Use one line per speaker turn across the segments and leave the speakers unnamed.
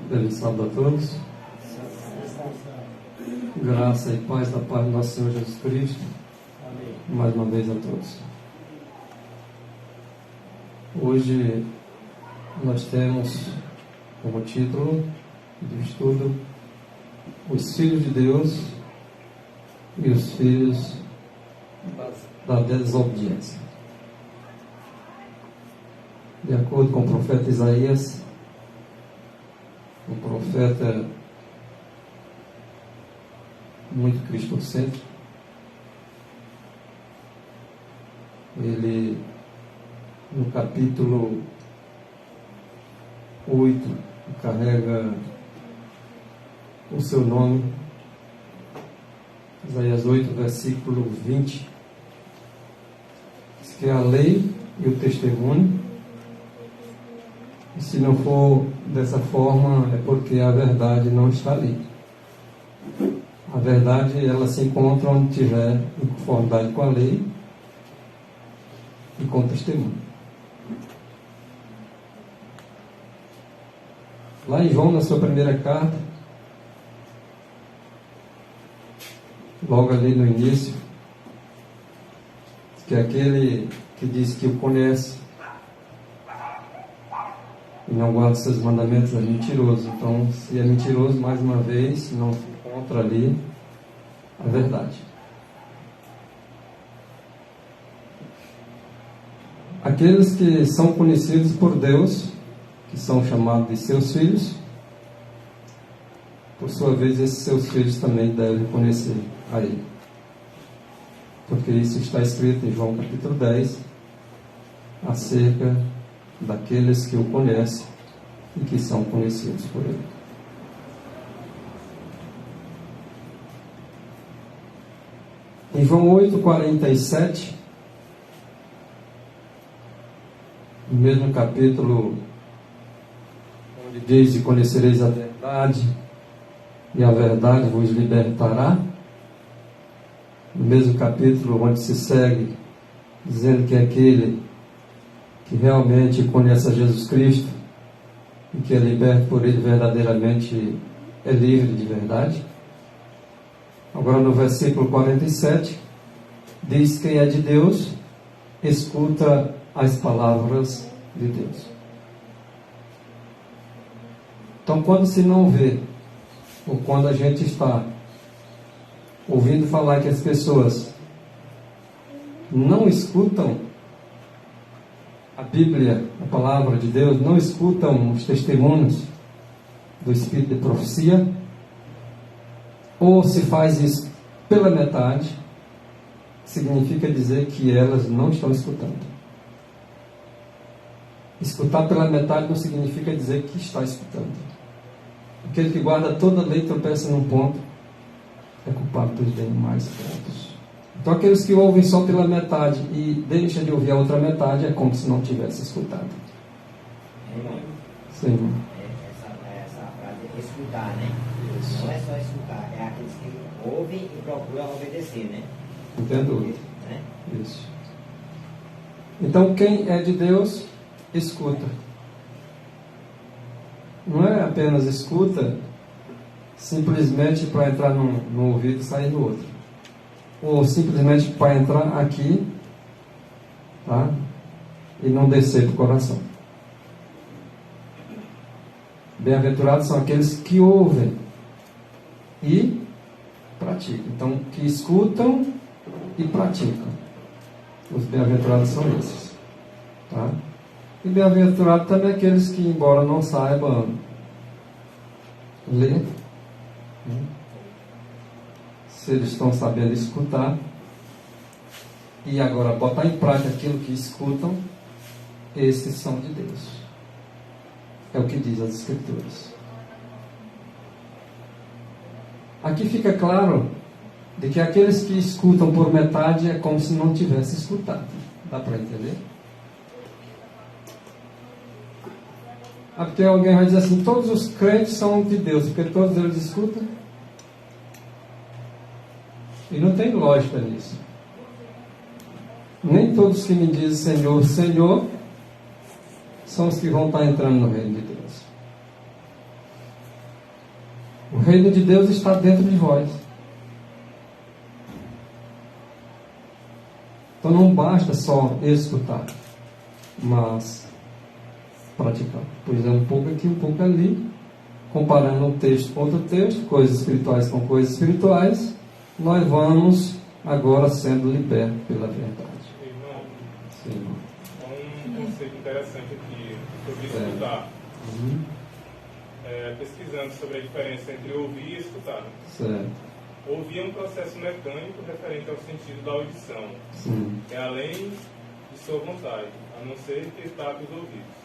Feliz sábado a todos. Graça e paz da paz do nosso Senhor Jesus Cristo. Amém. Mais uma vez a todos. Hoje nós temos como título do estudo os filhos de Deus e os filhos da desobediência. De acordo com o profeta Isaías, um profeta muito cristocêntrico, ele, no capítulo 8, carrega o seu nome, Isaías 8, versículo 20, diz que a lei e o testemunho, e se não for dessa forma, é porque a verdade não está ali. A verdade, ela se encontra onde tiver em conformidade com a lei e com o testemunho. Lá em João, na sua primeira carta, logo ali no início, que é aquele que diz que o conhece e não guarda seus mandamentos é mentiroso. Então, se é mentiroso, mais uma vez, não se encontra ali a verdade. Aqueles que são conhecidos por Deus, que são chamados de seus filhos, por sua vez, esses seus filhos também devem conhecer a Ele. Porque isso está escrito em João capítulo 10, acerca daqueles que o conhecem e que são conhecidos por Ele. Em João 8:47, no mesmo capítulo, onde diz: e conhecereis a verdade, e a verdade vos libertará. No mesmo capítulo, onde se segue, dizendo que aquele que realmente conhece a Jesus Cristo e que é liberto por Ele verdadeiramente é livre de verdade. Agora no versículo 47 diz: quem é de Deus escuta as palavras de Deus. Então, quando se não vê, ou quando a gente está ouvindo falar que as pessoas não escutam a Bíblia, a palavra de Deus, não escutam os testemunhos do Espírito de profecia, ou se faz isso pela metade, significa dizer que elas não estão escutando. Escutar pela metade não significa dizer que está escutando. Aquele que guarda toda a lei e tropeça num ponto é culpado dos demais pontos. Então, aqueles que ouvem só pela metade e deixam de ouvir a outra metade é como se não tivesse escutado.
Irmão,
sim, irmão.
Essa frase é escutar, né? Isso. Não é só escutar, é aqueles que ouvem e procuram obedecer, né?
Entendo.
Né?
Isso. Então, quem é de Deus, escuta. Não é apenas escuta simplesmente para entrar no ouvido e sair do outro. Ou simplesmente para entrar aqui, tá? E não descer para o coração. Bem-aventurados são aqueles que ouvem e praticam. Então, que escutam e praticam. Os bem-aventurados são esses, tá? E bem-aventurado também aqueles que, embora não saibam ler, né? Se eles estão sabendo escutar e agora botar em prática aquilo que escutam, esses são de Deus. É o que diz as Escrituras. Aqui fica claro de que aqueles que escutam por metade é como se não tivesse escutado. Dá para entender? Porque alguém vai dizer assim: todos os crentes são de Deus, porque todos eles escutam. E não tem lógica nisso. Nem todos que me dizem Senhor, Senhor, são os que vão estar entrando no reino de Deus. reino de Deus está dentro de vós. Então não basta só escutar, mas praticar. Pois é, um pouco aqui, um pouco ali, comparando um texto com outro texto, coisas espirituais com coisas espirituais, nós vamos agora sendo libertos pela verdade.
Irmão,
Sim.
um conceito interessante aqui sobre escutar. Pesquisando sobre a diferença entre ouvir e escutar.
Certo.
Ouvir é um processo mecânico referente ao sentido da audição.
Sim.
É além de sua vontade, a não ser que tape os ouvidos.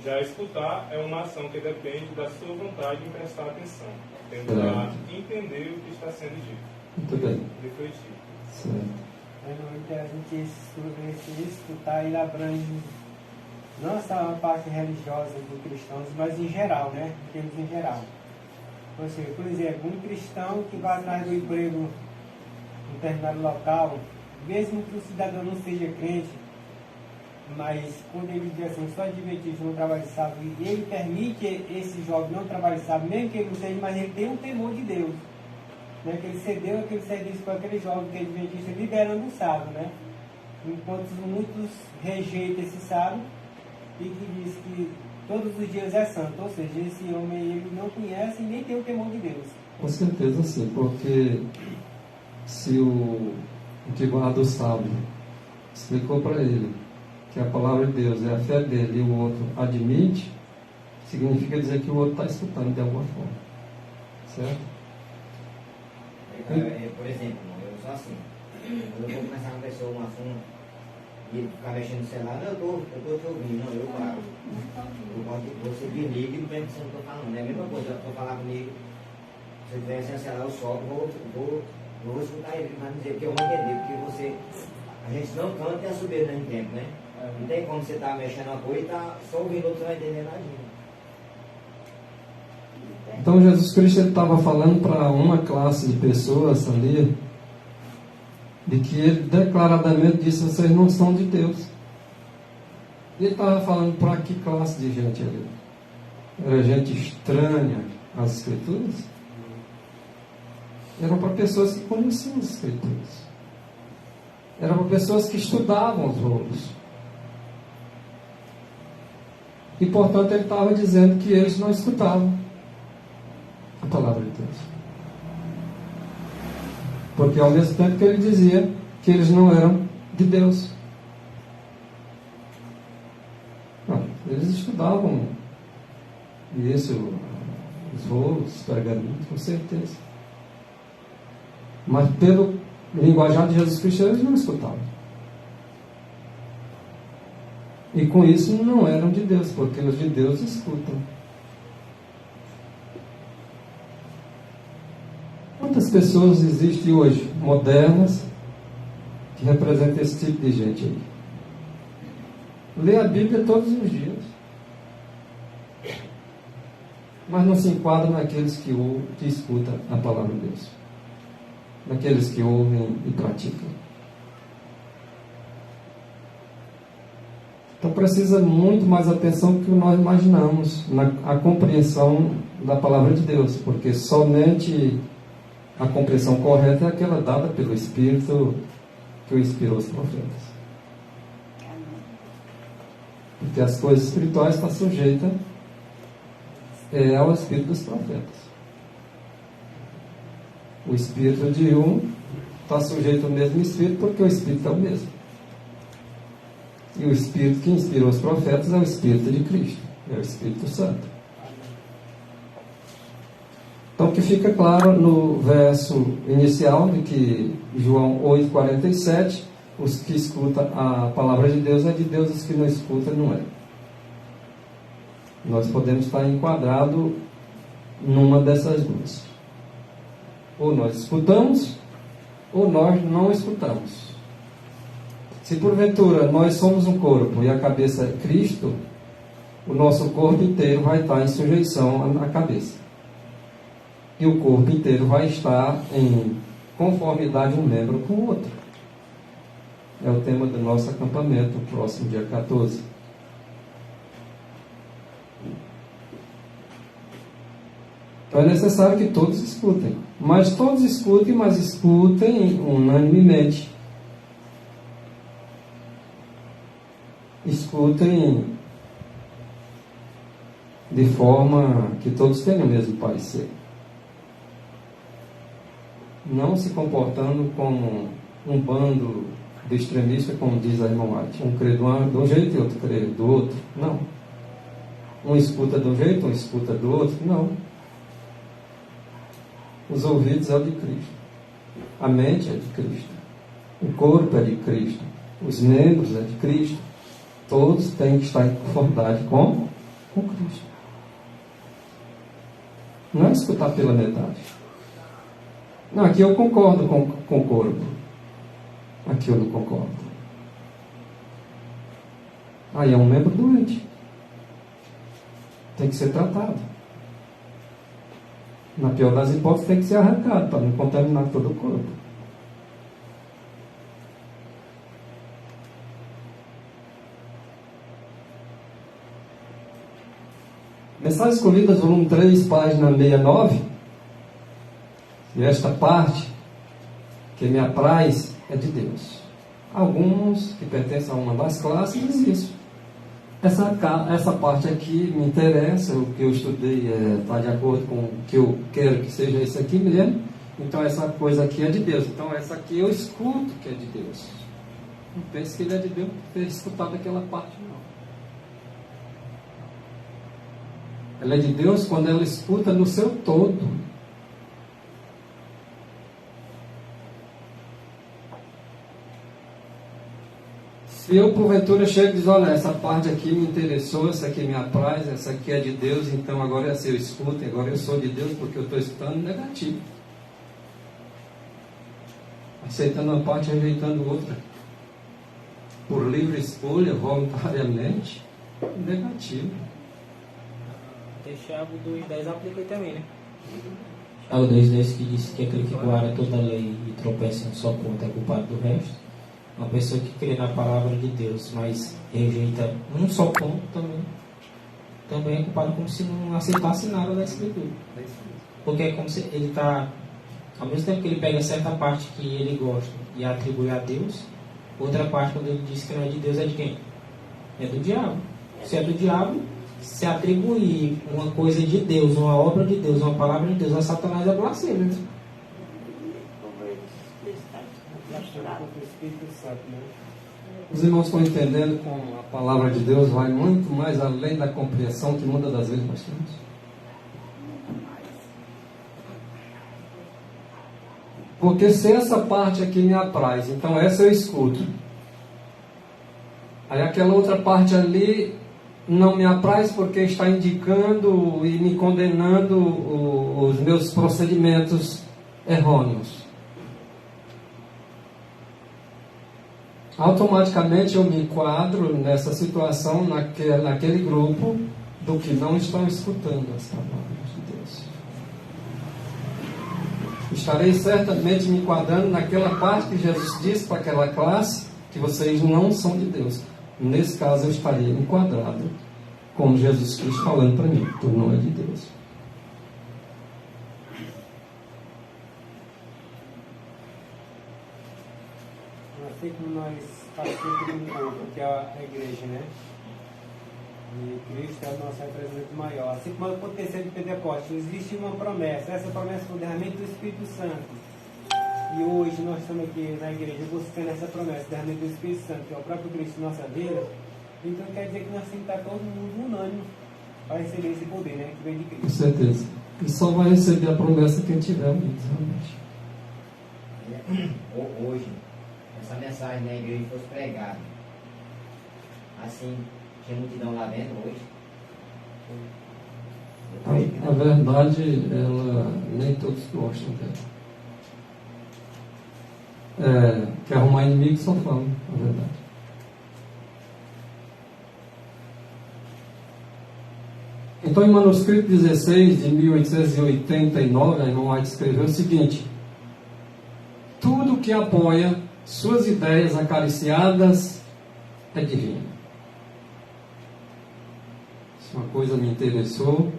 Já escutar é uma ação que depende da sua vontade em prestar atenção, tentar entender o que está sendo dito.
Muito bem.
Refletir.
Certo.
Normalmente a gente estuda esse escutar, ele abrange não só a parte religiosa dos cristãos, mas em geral, né? Em termos em geral. Ou seja, por exemplo, um cristão que vai atrás do emprego em determinado local, mesmo que o cidadão não seja crente, mas quando ele diz assim, sou adventista, não trabalho de sábado, e ele permite esse jovem não trabalhar de sábado, mesmo que ele não seja, mas ele tem um temor de Deus. Né, que ele cedeu aquele serviço para aquele jovem que é adventista, liberando o sábado, né? Enquanto muitos rejeitam esse sábado e que diz que todos os dias é santo, ou seja, esse homem ele não conhece e nem tem o temor de Deus.
Com certeza sim, porque se o que guarda o sábado explicou para ele que a palavra de Deus é a fé dele e o outro admite, significa dizer que o outro está escutando de alguma forma. Certo?
Por exemplo, eu sou assim. Quando eu vou começar com uma pessoa um assunto e ele ficar mexendo no celular, não, eu estou te ouvindo, não, eu paro. Você desliga e não pensa que eu não estou falando. É a mesma coisa, eu estou falando comigo. Se eu estiver sem o celular, eu solto, vou escutar ele, mas dizer que eu vou entender, porque a gente não canta e assobia ao mesmo tempo, né? Não tem como você estar mexendo uma coisa e estar só ouvindo, outro não vai entender nada.
Então Jesus Cristo estava falando para uma classe de pessoas ali, de que ele declaradamente disse, vocês não são de Deus. E ele estava falando para que classe de gente ali? Era gente estranha às Escrituras? Eram para pessoas que conheciam as Escrituras. Eram para pessoas que estudavam os rolos. E portanto ele estava dizendo que eles não escutavam a palavra de Deus. Porque ao mesmo tempo que ele dizia que eles não eram de Deus. Não, eles estudavam isso, os rolos, os pergaminhos, com certeza. Mas pelo linguajar de Jesus Cristo eles não escutavam. E com isso não eram de Deus, porque os de Deus escutam. Quantas pessoas existem hoje, modernas, que representam esse tipo de gente aí? Lê a Bíblia todos os dias, mas não se enquadra naqueles que escutam a palavra de Deus, naqueles que ouvem e praticam. Então precisa muito mais atenção do que nós imaginamos na compreensão da palavra de Deus, porque somente a compreensão correta é aquela dada pelo Espírito que o inspirou os profetas. Porque as coisas espirituais estão sujeitas ao Espírito dos profetas. O Espírito de um está sujeito ao mesmo Espírito, porque o Espírito é o mesmo. E o Espírito que inspirou os profetas é o Espírito de Cristo, é o Espírito Santo. Então, que fica claro no verso inicial de que João 8,47, os que escutam a palavra de Deus é de Deus, os que não escutam não é. Nós podemos estar enquadrados numa dessas duas. Ou nós escutamos, ou nós não escutamos. Se porventura nós somos um corpo e a cabeça é Cristo, o nosso corpo inteiro vai estar em sujeição à cabeça. E o corpo inteiro vai estar em conformidade um membro com o outro. É o tema do nosso acampamento, próximo dia 14. Então é necessário que todos escutem. Mas todos escutem, mas escutem unanimemente. Escutem de forma que todos tenham o mesmo parecer. Não se comportando como um bando de extremistas, como diz a irmã White. Um crê de um jeito e outro crê do outro. Não. Um escuta de um jeito, um escuta do outro. Não. Os ouvidos é o de Cristo. A mente é de Cristo. O corpo é de Cristo. Os membros é de Cristo. Todos têm que estar em conformidade com Cristo. Não é escutar pela metade. Não, aqui eu concordo com o corpo. Aqui eu não concordo. Aí é um membro doente. Tem que ser tratado. Na pior das hipóteses, tem que ser arrancado para não contaminar todo o corpo. Mensagens Escolhidas, volume 3, página 69. E esta parte que me apraz é de Deus. Alguns que pertencem a uma das classes dizem isso. Essa parte aqui me interessa, o que eu estudei está de acordo com o que eu quero que seja isso aqui mesmo. Então essa coisa aqui é de Deus. Então essa aqui eu escuto que é de Deus. Não pense que ele é de Deus por ter escutado aquela parte, não. Ela é de Deus quando ela escuta no seu todo. Se eu, porventura, chego e diz, olha, essa parte aqui me interessou, essa aqui me apraz, essa aqui é de Deus, então agora se eu escuto, agora eu sou de Deus porque eu estou escutando, negativo. Aceitando uma parte, rejeitando outra. Por livre escolha, voluntariamente, negativo.
Tiago 2,10 aplica aí também, né?
É o 2,10 que diz que aquele que guarda toda a lei e tropeça em um só ponto é culpado do resto. Uma pessoa que crê na palavra de Deus, mas rejeita um só ponto também é culpado, como se não aceitasse nada da Escritura. Porque é como se ele está, ao mesmo tempo que ele pega certa parte que ele gosta e atribui a Deus, outra parte, quando ele diz que não é de Deus, é de quem? É do diabo. Se é do diabo, se atribuir uma coisa de Deus, uma obra de Deus, uma palavra de Deus a Satanás é blasfêmia.
Os irmãos estão entendendo como a palavra de Deus vai muito mais além da compreensão que muitas das vezes nós temos. Porque se essa parte aqui me apraz, então essa eu escuto. Aí aquela outra parte ali não me apraz porque está indicando e me condenando os meus procedimentos errôneos. Automaticamente eu me enquadro nessa situação, naquele grupo do que não estão escutando as palavras de Deus. Estarei certamente me enquadrando naquela parte que Jesus disse para aquela classe que vocês não são de Deus. Nesse caso eu estaria enquadrado como Jesus Cristo falando para mim, tu não é de Deus.
Assim como nós participamos de um corpo, que é a igreja, né? E Cristo é o nosso representante maior. Assim como aconteceu de Pentecostes, existe uma promessa. Essa promessa foi o derramamento do Espírito Santo. E hoje nós estamos aqui na igreja buscando essa promessa, o derramamento do Espírito Santo, que é o próprio Cristo em nossa vida. Então quer dizer que nós temos que estar todo mundo unânime para receber esse poder, né? Que vem de Cristo.
Com certeza. E só vai receber a promessa quem tiver unido, realmente.
Hoje, essa mensagem na igreja fosse pregada, assim, tinha multidão lá dentro hoje.
A verdade, ela nem todos gostam dela. Quer arrumar inimigo, só fala a verdade. Então, em manuscrito 16 de 1889, a irmã White escreveu o seguinte: tudo que apoia suas ideias acariciadas é divino. Se uma coisa me interessou,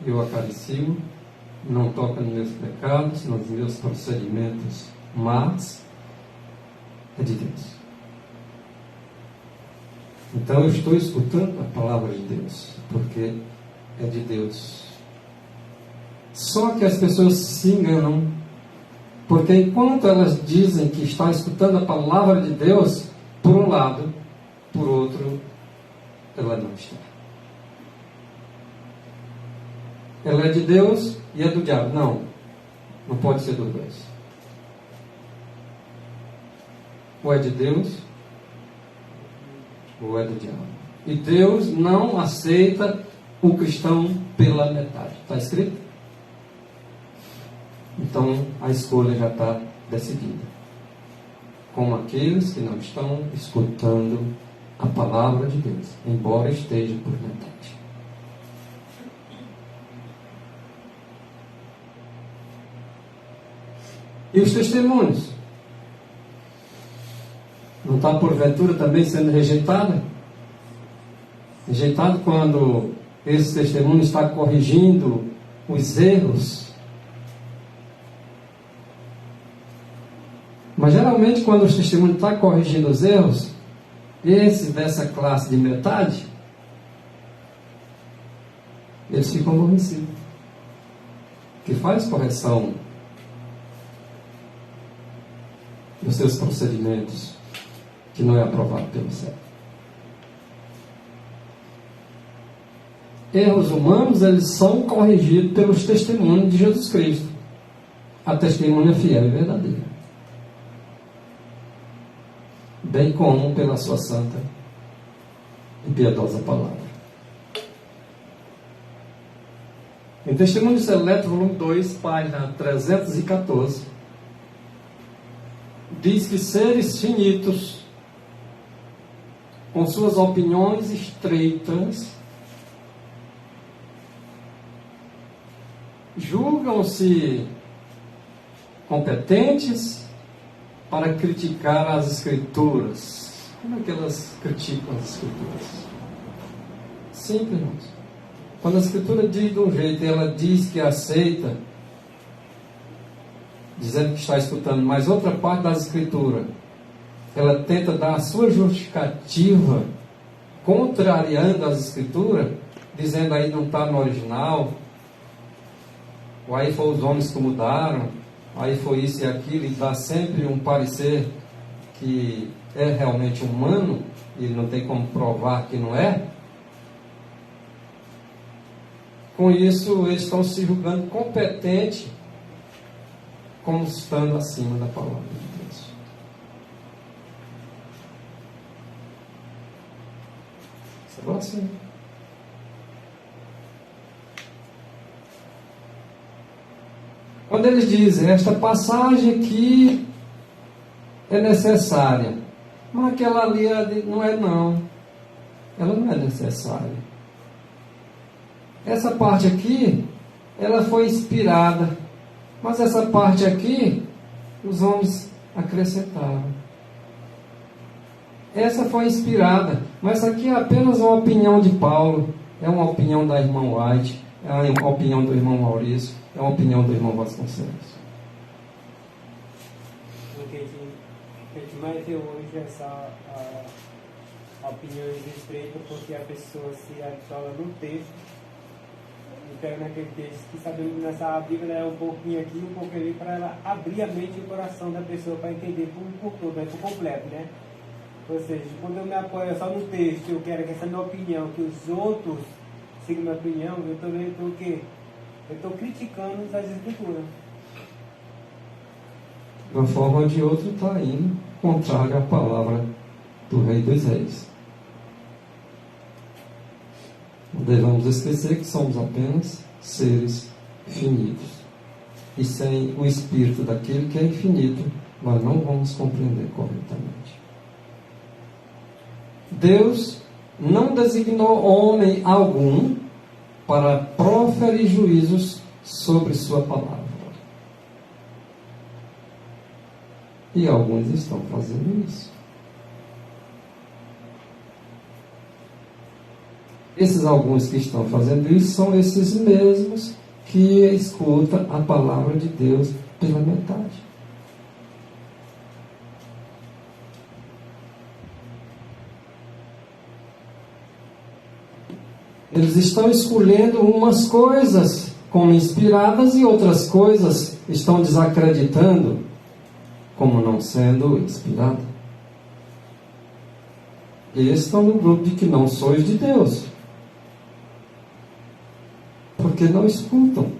eu acaricio, não toca nos meus pecados, nos meus procedimentos, mas é de Deus. Então eu estou escutando a palavra de Deus, porque é de Deus. Só que as pessoas se enganam, porque enquanto elas dizem que estão escutando a palavra de Deus, por um lado, por outro, ela não está. Ela é de Deus e é do diabo. Não, não pode ser dos dois. Ou é de Deus, ou é do diabo. E Deus não aceita o cristão pela metade. Está escrito? Então a escolha já está decidida. Com aqueles que não estão escutando a palavra de Deus, embora esteja por metade. E os testemunhos? Não está porventura também sendo rejeitado? Rejeitado quando esse testemunho está corrigindo os erros. Mas geralmente quando os testemunhos estão corrigindo os erros, esse dessa classe de metade, eles ficam aborrecidos. Que faz correção dos seus procedimentos, que não é aprovado pelo céu. Erros humanos, eles são corrigidos pelos testemunhos de Jesus Cristo. A testemunha fiel e verdadeira. Bem como pela sua santa e piedosa palavra. Em Testemunho Seleto, volume 2, página 314, diz que seres finitos, com suas opiniões estreitas, julgam-se competentes para criticar as Escrituras. Como é que elas criticam as Escrituras? Simples, irmãos. Quando a Escritura diz de um jeito e ela diz que aceita, dizendo que está escutando, mas outra parte das Escrituras, ela tenta dar a sua justificativa, contrariando as Escrituras, dizendo aí não está no original, ou aí foi os homens que mudaram, aí foi isso e aquilo, e dá sempre um parecer que é realmente humano, e não tem como provar que não é. Com isso, eles estão se julgando competentes, como estando acima da palavra de Deus. Agora sim. Quando eles dizem, esta passagem aqui é necessária, mas aquela ali não é não. Ela não é necessária. Essa parte aqui, ela foi inspirada, mas essa parte aqui, os homens acrescentaram. Essa foi inspirada, mas essa aqui é apenas uma opinião de Paulo, é uma opinião da irmã White, é uma opinião do irmão Maurício, é uma opinião do irmão Vasconcelos.
O que a gente mais vê hoje é essa opiniões estreitas, porque a pessoa se atola no texto, e pega naquele texto que, sabendo que nessa Bíblia é um pouquinho aqui, um pouco ali, para ela abrir a mente e o coração da pessoa para entender por todo, por completo, né? Ou seja, quando eu me apoio só no texto, eu quero que essa minha opinião, que os outros sigam minha opinião, eu estou vendo o quê? Eu estou criticando as Escrituras.
De uma forma ou de outra está indo contrário à palavra do Rei dos Reis. Não devemos esquecer que somos apenas seres finitos. E sem o espírito daquele que é infinito, nós não vamos compreender corretamente. Deus não designou homem algum para proferir juízos sobre sua palavra. E alguns estão fazendo isso. Esses alguns que estão fazendo isso são esses mesmos que escuta a palavra de Deus pela metade. Eles estão escolhendo umas coisas como inspiradas e outras coisas estão desacreditando como não sendo inspiradas. Eles estão no grupo de que não sois de Deus, porque não escutam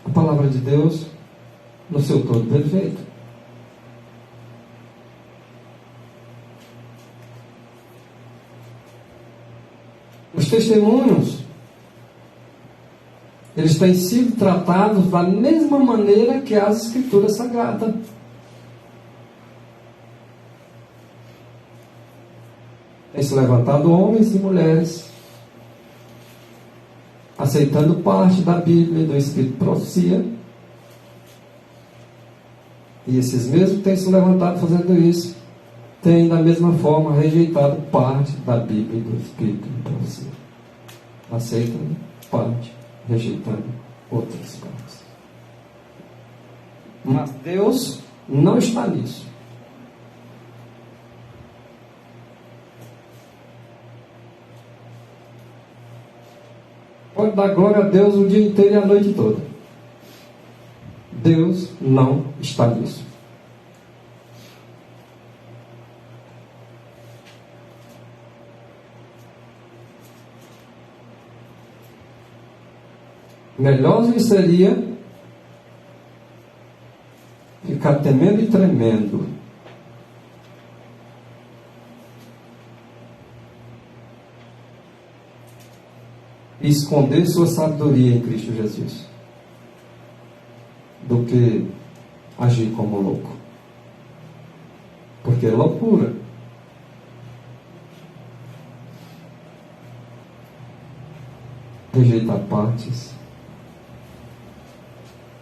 a palavra de Deus no seu todo perfeito. Os testemunhos, eles têm sido tratados da mesma maneira que as Escrituras Sagradas. Tem se levantado homens e mulheres, aceitando parte da Bíblia e do Espírito de Profecia. E esses mesmos têm se levantado fazendo isso, têm da mesma forma rejeitado parte da Bíblia e do Espírito de Profecia. Aceitam parte, rejeitando outras partes. Mas Deus não está nisso. Pode dar glória a Deus o dia inteiro e a noite toda. Deus não está nisso. Melhor lhe seria ficar temendo e tremendo, e esconder sua sabedoria em Cristo Jesus, do que agir como louco. Porque é loucura rejeitar partes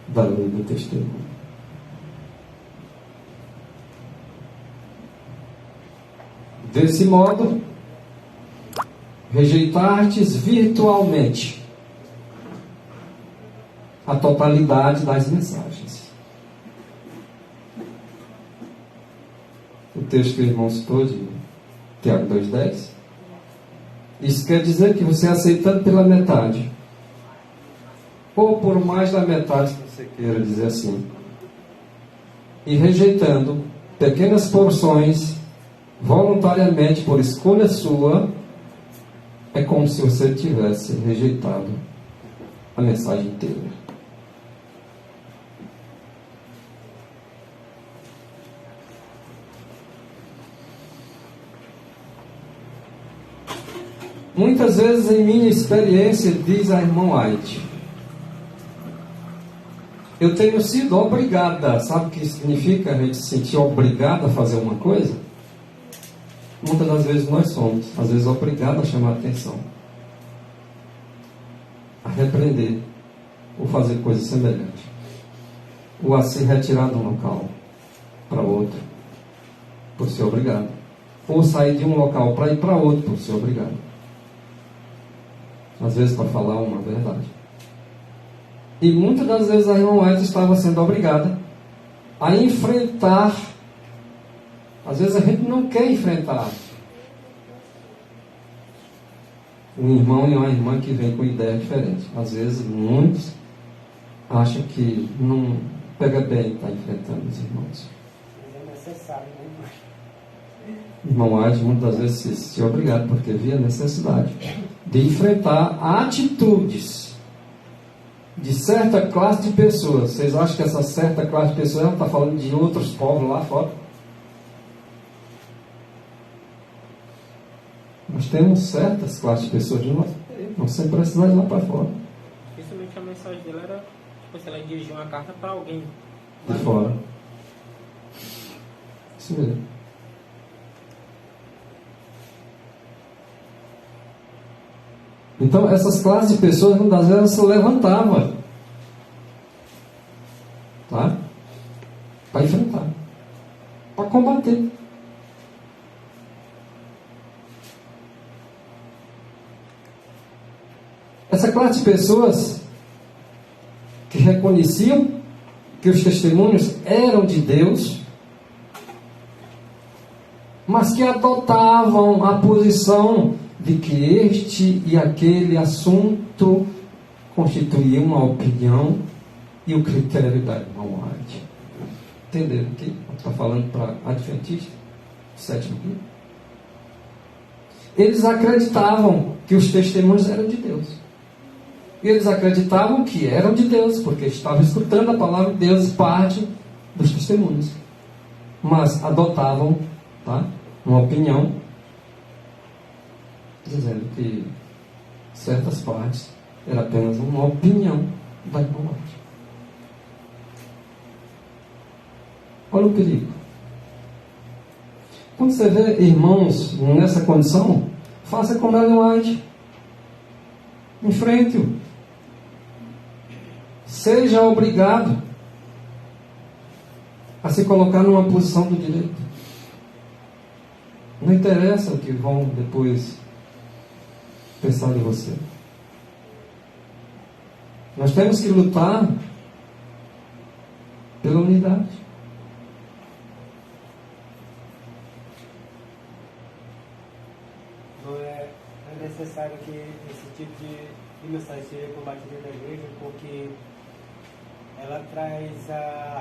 da lei do testemunho. Desse modo, rejeitartes virtualmente a totalidade das mensagens. O texto que o irmão citou de Tiago 2,10. Isso quer dizer que você aceitando pela metade, ou por mais da metade, se você queira dizer assim, e rejeitando pequenas porções voluntariamente por escolha sua, é como se você tivesse rejeitado a mensagem inteira. Muitas vezes, em minha experiência, diz a irmã White, eu tenho sido obrigada. Sabe o que significa a gente se sentir obrigada a fazer uma coisa? Muitas das vezes nós somos, às vezes, obrigados a chamar a atenção, a repreender, ou fazer coisa semelhante, ou a se retirar de um local para outro, por ser obrigado, ou sair de um local para ir para outro, por ser obrigado, às vezes para falar uma verdade. E muitas das vezes a irmã White estava sendo obrigada a enfrentar. Às vezes a gente não quer enfrentar um irmão e uma irmã que vem com ideia diferente. Às vezes muitos acham que não pega bem estar enfrentando os irmãos.
Mas é necessário, né?
Irmão White muitas vezes se sentiu obrigado, porque via a necessidade de enfrentar atitudes de certa classe de pessoas. Vocês acham que essa certa classe de pessoas está falando de outros povos lá fora? Nós temos certas classes de pessoas de nós, não sem precisar ir lá para fora.
Principalmente a mensagem dela era, tipo, se ela dirigiu uma carta para alguém
De fora. Isso mesmo. Então, essas classes de pessoas, muitas vezes, elas se levantavam, tá? Para enfrentar, para combater. Essa classe de pessoas que reconheciam que os testemunhos eram de Deus, mas que adotavam a posição de que este e aquele assunto constituíam uma opinião e o critério da irmã White. Entenderam aqui? Está falando para adventista, sétimo dia. Eles acreditavam que os testemunhos eram de Deus. E eles acreditavam que eram de Deus, porque estavam escutando a palavra de Deus, parte dos testemunhos. Mas adotavam, tá, uma opinião, dizendo que certas partes era apenas uma opinião da irmã White. Olha o perigo. Quando você vê irmãos nessa condição, faça como Ellen White. Enfrente-o. Seja obrigado a se colocar numa posição do direito. Não interessa o que vão depois pensar de você. Nós temos que lutar pela unidade.
Não é necessário que esse tipo de mensagem seja combatida da igreja, porque ela traz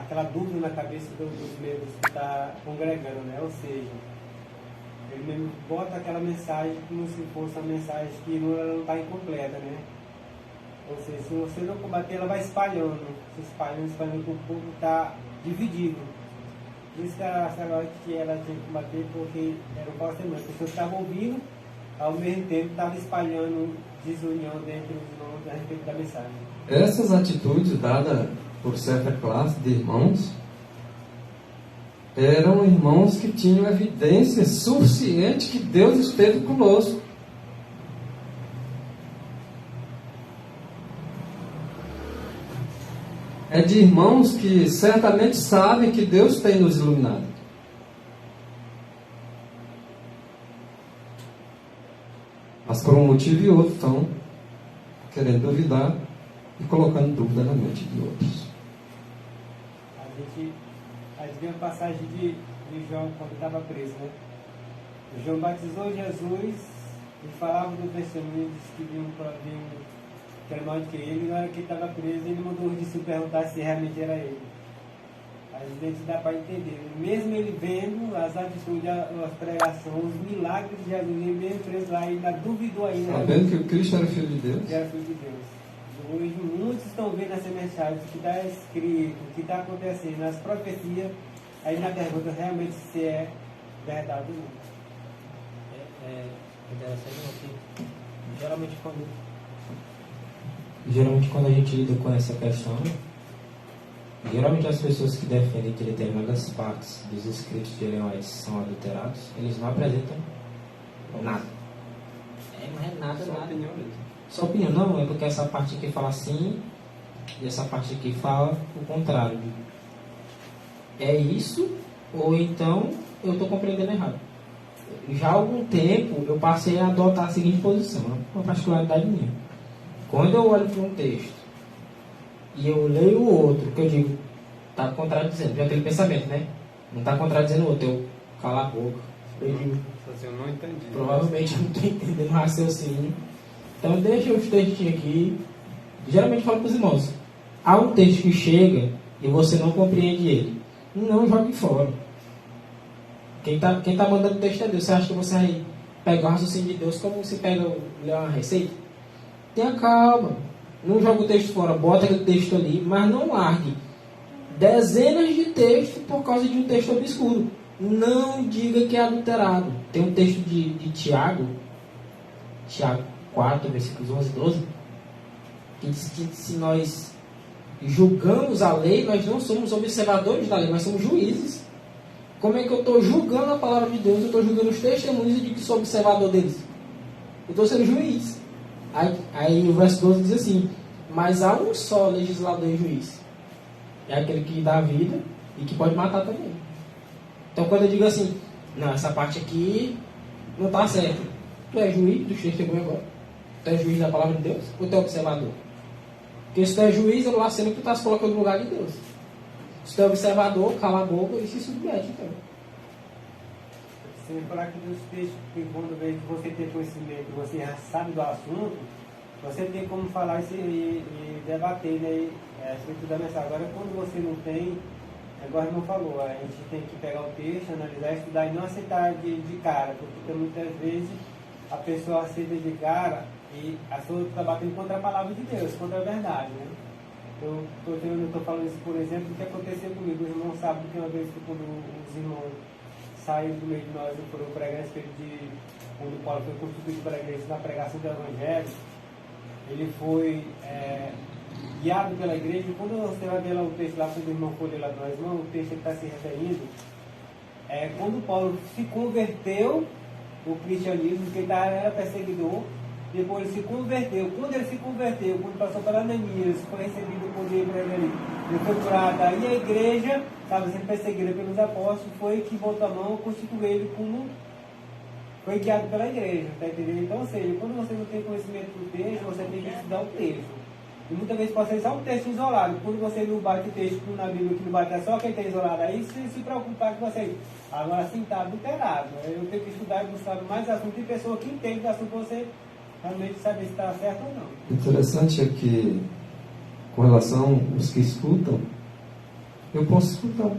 aquela dúvida na cabeça dos membros que está congregando, né? Ou seja, ele mesmo bota aquela mensagem como se fosse uma mensagem que não está incompleta, né? Ou seja, se você não combater, ela vai espalhando, que o povo está dividido. Por isso que ela tinha que combater, porque era o falso irmão. As pessoas estavam ouvindo, ao mesmo tempo estavam espalhando desunião dentro dos irmãos a respeito da mensagem.
Essas atitudes dadas por certa classe de irmãos eram irmãos que tinham evidência suficiente que Deus esteve conosco. É de irmãos que certamente sabem que Deus tem nos iluminado. Mas por um motivo e outro estão querendo duvidar e colocando dúvida na mente de outros.
A gente vê a passagem de João quando estava preso, né? João batizou Jesus e falava do testemunho, disse que vinha que era maior do que ele, e na hora que ele estava preso, ele mandou os discípulos perguntar se realmente era ele. Às vezes dá para entender. Mesmo ele vendo as atitudes, as pregações, os milagres de Jesus, ele mesmo preso lá, ainda duvidou ainda.
Sabendo que o Cristo era filho de Deus.
Era filho de Deus. Hoje muitos estão vendo essa mensagem, o que está escrito, o que está acontecendo, as profecias, aí na pergunta realmente se é verdade ou não.
É interessante que geralmente quando a gente lida com essa questão, geralmente as pessoas que defendem que determinadas partes dos escritos de Ellen White são adulterados, eles não apresentam nada. Não é nada. Só opinião, não, é porque essa parte aqui fala assim e essa parte aqui fala o contrário. É isso, ou então eu estou compreendendo errado. Já há algum tempo eu passei a adotar a seguinte posição, uma particularidade minha. Quando eu olho para um texto e eu leio o outro, que eu digo, está contradizendo, já aquele pensamento, né? Não está contradizendo o outro, eu calo a boca. Eu digo,
Eu não entendi.
provavelmente eu não estou entendendo o raciocínio. Então deixa os textinhos aqui. Geralmente falo para os irmãos, há um texto que chega e você não compreende ele, não jogue fora. Quem tá mandando o texto é Deus. Você acha que você vai pegar o raciocínio de Deus como você pega uma receita? Tenha calma, não joga o texto fora, bota aquele texto ali, mas não largue dezenas de textos por causa de um texto obscuro. Não diga que é adulterado. Tem um texto de Tiago 4, versículos 11 e 12, que diz que se nós julgamos a lei, nós não somos observadores da lei, nós somos juízes. Como é que eu estou julgando a palavra de Deus? Eu estou julgando os testemunhos e digo que sou observador deles. Eu estou sendo juiz. Aí o verso 12 diz assim, mas há um só legislador e juiz. É aquele que dá vida e que pode matar também. Então quando eu digo assim, não, essa parte aqui não está certa. Tu é juiz dos testemunhos agora? Tu é juiz da palavra de Deus? Ou tu é observador? Porque se tu é juiz, é lá sendo que tu tá se colocando no lugar de Deus. Se tu é observador, cala a boca e se submete, então.
Se lembrar que dos textos, que quando você tem conhecimento, você já sabe do assunto, você tem como falar isso e debater, né? A escritura da mensagem. Agora, quando você não tem, igual o irmão falou, a gente tem que pegar o texto, analisar, estudar e não aceitar de cara, porque muitas vezes a pessoa aceita de cara e a sua está batendo contra a palavra de Deus, contra a verdade, né? Eu estou falando isso, por exemplo, o que aconteceu comigo. Os irmãos sabem que uma vez quando os irmãos saíram do meio de nós e foram pregar a respeito de quando o Paulo foi constituído para a igreja na pregação do Evangelho, ele foi guiado pela igreja. E quando você vai ver lá o texto, lá quando o irmão foi ler lá para nós, irmão, o texto está se referindo, quando Paulo se converteu o cristianismo, porque ele era perseguidor, depois ele se converteu. Quando ele se converteu, quando passou para Ananias, foi recebido o poder para ele foi curado. Aí a igreja, estava sendo perseguida pelos apóstolos, foi que botou a mão, constituiu ele como foi guiado pela igreja, tá entendendo? Então, ou seja, quando você não tem conhecimento do texto, você tem que estudar o texto. E muitas vezes pode ser só um texto isolado. Quando você não bate o texto na Bíblia, que não bate é só quem tem isolado, aí você se preocupar com você. Agora sim, está adulterado. Eu tenho que estudar e buscar mais assunto. E pessoa que entende do assunto, você realmente sabe se está certo ou não.
Interessante é que, com relação aos que escutam, eu posso escutar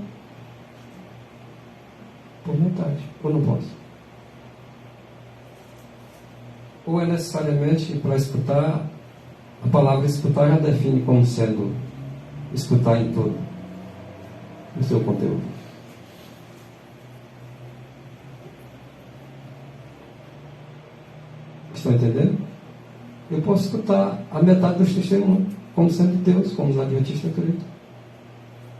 por metade, ou não posso? Ou é necessariamente para escutar, a palavra escutar já define como sendo escutar em todo o seu conteúdo. Estão entendendo? Eu posso escutar a metade dos testemunhos como sendo de Deus, como os adventistas acreditam.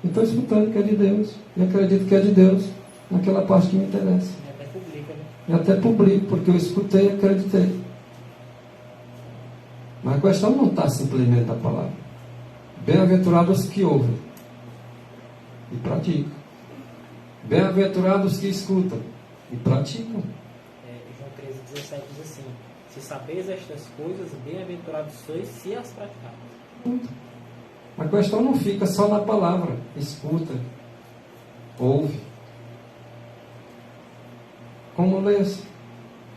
Estou escutando que é de Deus, e acredito que é de Deus naquela parte que me interessa.
E até publica, né?
E até publico, porque eu escutei e acreditei. Mas a questão não está simplesmente na palavra. Bem-aventurados que ouvem e praticam. Bem-aventurados que escutam e praticam.
João 13,17 diz assim: se sabeis estas coisas, bem-aventurados sois se as praticardes.
A questão não fica só na palavra. Escuta, ouve. Como lês?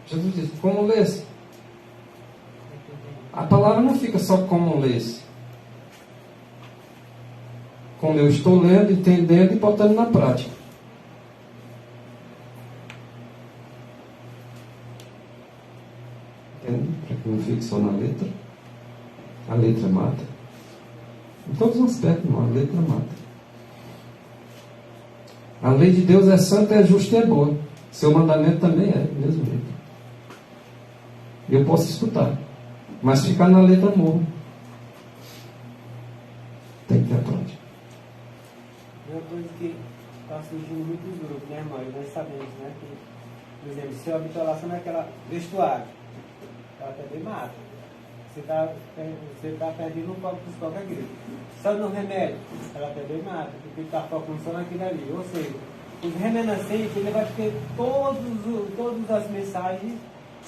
Jesus disse, como lês? A palavra não fica só como lês. Como eu estou lendo, entendendo e botando na prática. Entende? Para que não fique só na letra. A letra mata. Em todos os aspectos, não. A letra mata. A lei de Deus é santa, é justa e é boa. Seu mandamento também é, do mesmo jeito. Eu posso escutar. Mas ficar na letra morro. Tem que ter a prática.
Uma coisa que está surgindo muitos grupos, né, irmão? E nós sabemos, né? Que, por exemplo, se a habituação naquela vestuário, ela também mata. Você está perdendo um pouco dos qualquer grito. Só no remédio, ela também mata, porque está focando só naquilo ali. Ou seja, os remanescentes, ele vai ter todas as mensagens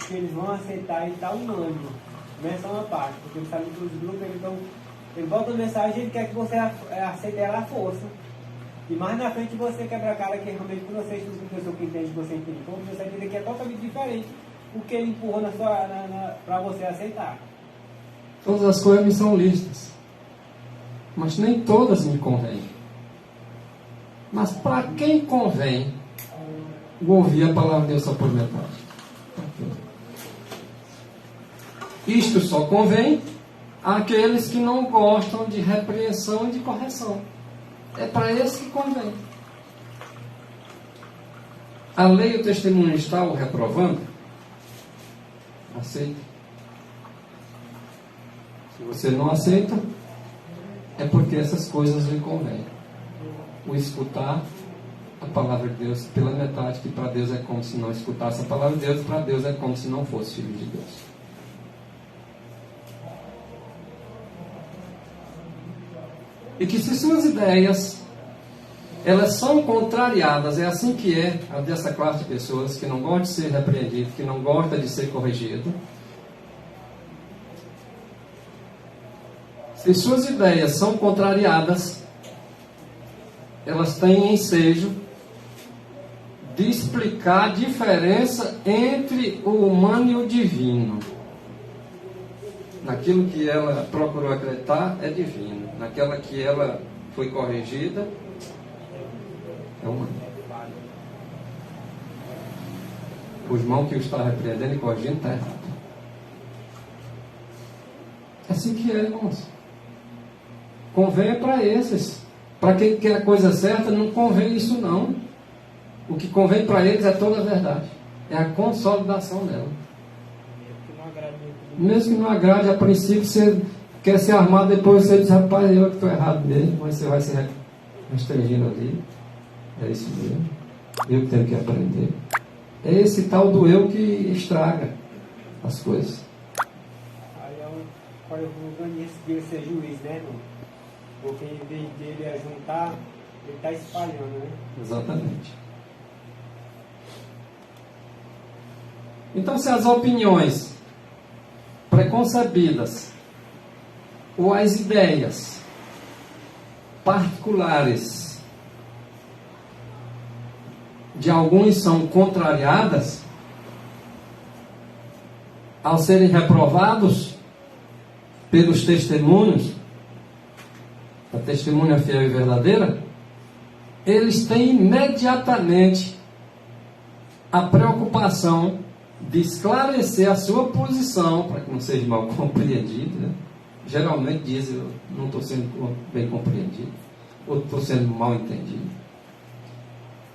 que eles vão aceitar e está unânime. Não é só uma parte, porque ele sabe que os grupos, ele bota a mensagem e ele quer que você aceite ela à força. E mais na frente você quebra a cara que realmente quando você estuda com pessoa que entende, você entende como, você vai entender que é totalmente diferente o que ele empurrou para você aceitar.
Todas as coisas me são lícitas. Mas nem todas me convêm. Mas para quem convém ouvir a palavra de Deus só por metade? Isto só convém àqueles que não gostam de repreensão e de correção. É para esses que convém. A lei e o testemunho está o reprovando? Aceita. Se você não aceita, é porque essas coisas lhe convêm. O escutar a palavra de Deus pela metade, que para Deus é como se não escutasse a palavra de Deus, para Deus é como se não fosse filho de Deus. E que se suas ideias elas são contrariadas, é assim que é a dessa classe de pessoas que não gosta de ser repreendido, que não gosta de ser corrigido. Se suas ideias são contrariadas, elas têm ensejo de explicar a diferença entre o humano e o divino. Naquilo que ela procurou acreditar, é divino. Naquela que ela foi corrigida, é humano. O irmão que o está repreendendo e corrigindo está errado. É assim que é, irmãos. Convém para esses. Para quem quer a coisa certa, não convém isso não. O que convém para eles é toda a verdade. É a consolidação dela. Mesmo que não agrade, a princípio você quer se armar, depois você diz, rapaz, eu que estou errado mesmo, mas você vai se restringindo ali. É isso mesmo. Eu que tenho que aprender. É esse tal do eu que estraga as coisas.
Aí olha, o Ganias queria ser juiz, né, irmão? Porque em vez dele juntar, ele está espalhando, né?
Exatamente. Então, se as opiniões preconcebidas ou as ideias particulares de alguns são contrariadas, ao serem reprovados pelos testemunhos, a testemunha fiel e verdadeira, eles têm imediatamente a preocupação de esclarecer a sua posição, para que não seja mal compreendido, né? Geralmente dizem, eu não estou sendo bem compreendido, ou estou sendo mal entendido.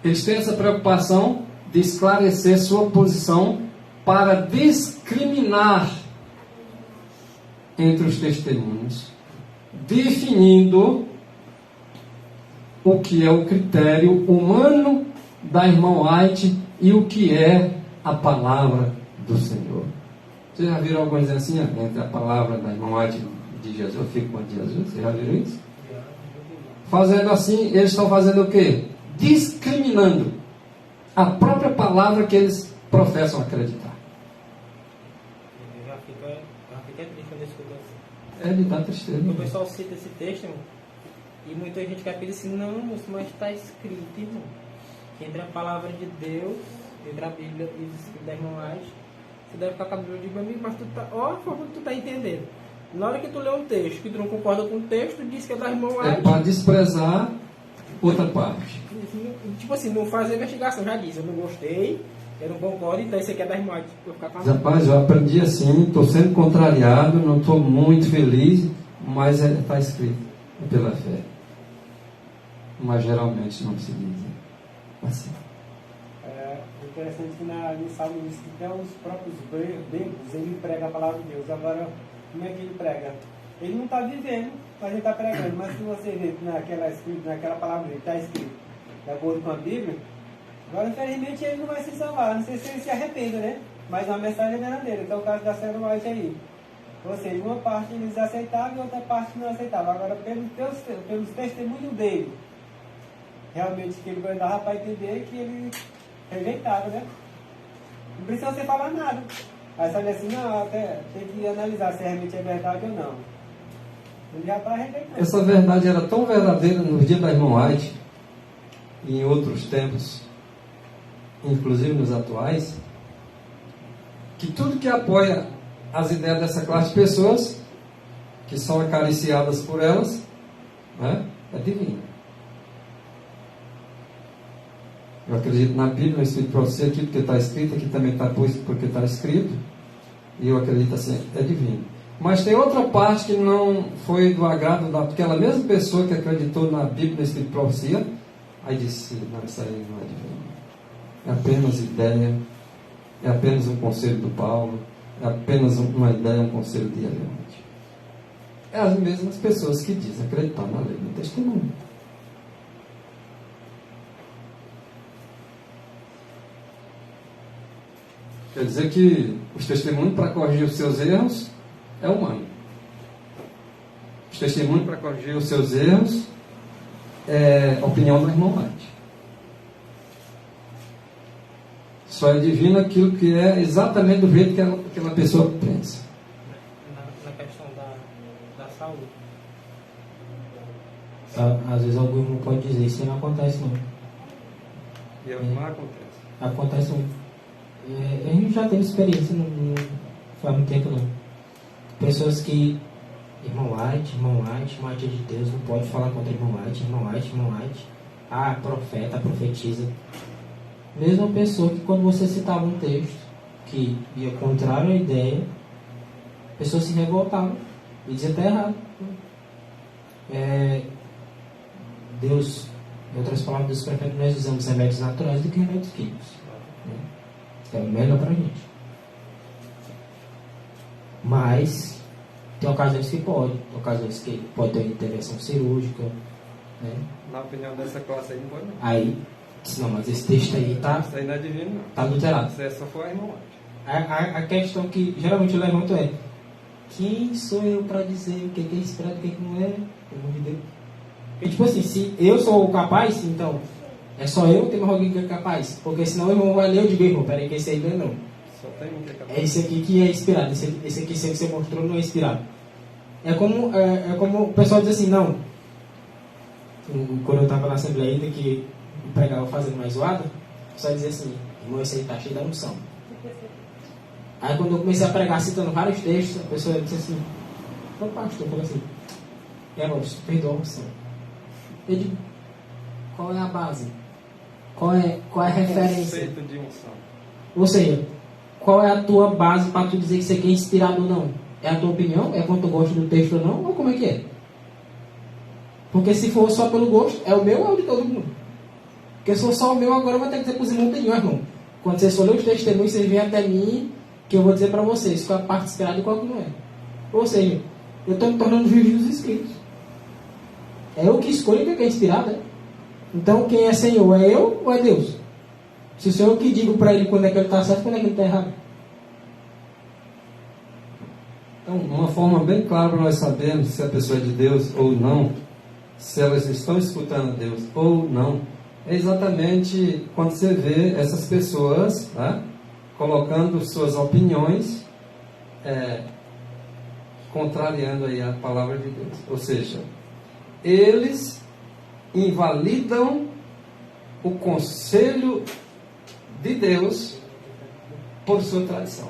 Eles têm essa preocupação de esclarecer sua posição para discriminar entre os testemunhos, definindo o que é o critério humano da irmã White e o que é a palavra do Senhor. Vocês já viram alguma coisa assim, entre a palavra da irmã White de Jesus, eu fico com a de Jesus? Vocês já viram isso? Fazendo assim, eles estão fazendo o quê? Discriminando a própria palavra que eles professam acreditar.
Já fica triste quando eu escuto assim.
É de dar tristeza.
O pessoal cita esse texto, irmão, e muita gente quer pedir assim, não, moço, mas está escrito, irmão, que entre a palavra de Deus, entre a Bíblia e os escritos da irmã White, você deve ficar com a Bíblia de amigo, mas tu tá, ó a forma que tu está entendendo. Na hora que tu lê um texto que tu não concorda com o texto, diz que é da irmã White.
É para desprezar outra parte.
Tipo assim, não faz a investigação, já disse, eu não gostei, eu não concordo, então isso aqui é da irmã White. Vou ficar com a
Rapaz, eu aprendi assim, estou sendo contrariado, não estou muito feliz, mas está escrito, é pela fé. Mas geralmente não se diz assim.
É interessante que no Salmo diz que até os próprios bêbados, ele prega a palavra de Deus. Agora, como é que ele prega? Ele não está vivendo, mas ele está pregando. Mas se você vê naquela palavra dele, está escrito, de acordo com a Bíblia, agora, infelizmente, ele não vai se salvar. Não sei se ele se arrependa, né? Mas a mensagem é verdadeira. Então, o caso da Sarah White aí. Ou seja, uma parte eles aceitavam e outra parte não aceitava. Agora, pelos testemunhos dele, realmente que ele vai dar para entender que ele rejeitava, né? Não precisa você falar nada. Aí sabe assim, não, até tem que analisar se realmente é verdade ou não. Ele já está rejeitando.
Essa verdade era tão verdadeira no dia da irmã White, e em outros tempos, inclusive nos atuais, que tudo que apoia as ideias dessa classe de pessoas, que são acariciadas por elas, né, é divino. Eu acredito na Bíblia, eu explico para você aqui porque está escrito, aqui também está porque está escrito, e eu acredito assim, é divino. Mas tem outra parte que não foi do agrado daquela mesma pessoa que acreditou na Bíblia escrito para você, aí disse, não, isso aí não é divino. É apenas ideia, é apenas um conselho do Paulo, é apenas uma ideia, um conselho de Ellen White. É as mesmas pessoas que dizem acreditar na lei do testemunho. Quer dizer que os testemunhos para corrigir os seus erros é humano. Os testemunhos para corrigir os seus erros é a opinião do irmão White. Só é divino aquilo que é exatamente do jeito que aquela pessoa pensa.
Na questão da da saúde.
Às vezes algum irmão pode dizer, isso não acontece não.
E não acontece.
Acontece muito. A gente já teve experiência, não faz muito tempo não. Pessoas que, irmão White é de Deus, não pode falar contra irmão White. Ah, profeta, profetiza. Mesma pessoa que quando você citava um texto que ia contrário à ideia, a pessoa se revoltava e dizia até errado. Deus, em outras palavras, Deus prefere que nós usamos remédios naturais do que remédios químicos. É o melhor para a gente. Mas tem ocasiões que pode. Tem ocasiões que pode ter intervenção cirúrgica. Né?
Na opinião dessa classe aí, não pode não.
Aí, não, mas esse texto aí tá
Isso aí não é divino, não.
tá adulterado.
Isso é só for irmão White.
A questão que geralmente eu levanto é: quem sou eu para dizer o que é esperado e o que não é? Pelo amor de Deus. Porque, tipo assim, se eu sou capaz, então é só eu ter mais alguém que é capaz. Porque senão o irmão vai ler, eu digo, irmão, peraí que esse aí não é não.
Só tem um que é capaz.
É esse aqui que é inspirado, esse aqui que você mostrou não é inspirado. É como o pessoal diz assim, não. Quando eu estava na Assembleia ainda, que eu pregava fazendo mais zoada, só dizia assim, irmão, esse aí tá cheio da unção. Aí quando eu comecei a pregar citando vários textos, a pessoa disse assim, ô pastor, eu falei assim, irmão, perdoa a unção. Eu digo, qual é a base? Qual é a referência?
Conceito de unção.
Ou seja, qual é a tua base para tu dizer que isso aqui é inspirado ou não? É a tua opinião? É quanto tu gosta do texto ou não? Ou como é que é? Porque se for só pelo gosto, é o meu ou é o de todo mundo? Porque se for só o meu, agora eu vou ter que dizer para os irmãos, irmão. Quando vocês for ler os testemunhos, vocês vêm até mim, que eu vou dizer para vocês qual é a parte inspirada e qual que não é. Ou seja, eu estou me tornando juiz dos escritos. É eu que escolho o que é inspirado, né? Então, quem é Senhor? É eu ou é Deus? Se sou eu que digo para ele quando é que ele está certo e quando é que ele está errado.
Então, uma forma bem clara para nós sabermos se a pessoa é de Deus ou não, se elas estão escutando Deus ou não, é exatamente quando você vê essas pessoas, tá, colocando suas opiniões, contrariando aí a palavra de Deus. Ou seja, eles invalidam o conselho de Deus por sua tradição.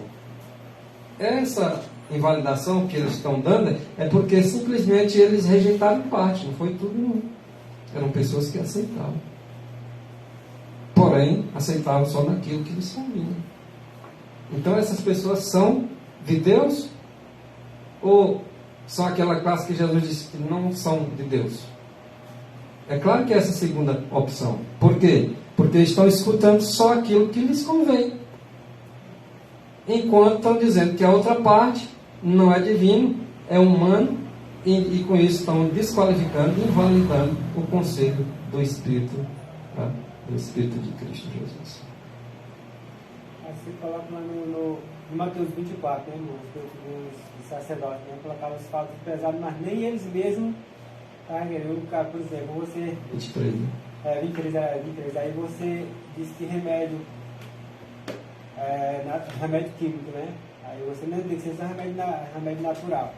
Essa invalidação que eles estão dando é porque simplesmente eles rejeitaram parte, não foi tudo não. Eram pessoas que aceitavam. Porém, aceitavam só naquilo que lhes convinha. Então essas pessoas são de Deus ou são aquela classe que Jesus disse que não são de Deus? É claro que é essa segunda opção. Por quê? Porque estão escutando só aquilo que lhes convém. Enquanto estão dizendo que a outra parte não é divino, é humano, e com isso estão desqualificando, invalidando o conselho do Espírito, tá? Do Espírito de Cristo Jesus.
Assim coloca lá no Mateus 24, né, irmãos? Os sacerdotes, né? Colocavam os fardos pesados, mas nem eles mesmos. Tá, por exemplo, você.
23, né?
23. Aí você disse que remédio. Remédio químico, né? Aí você não diz que isso é remédio natural.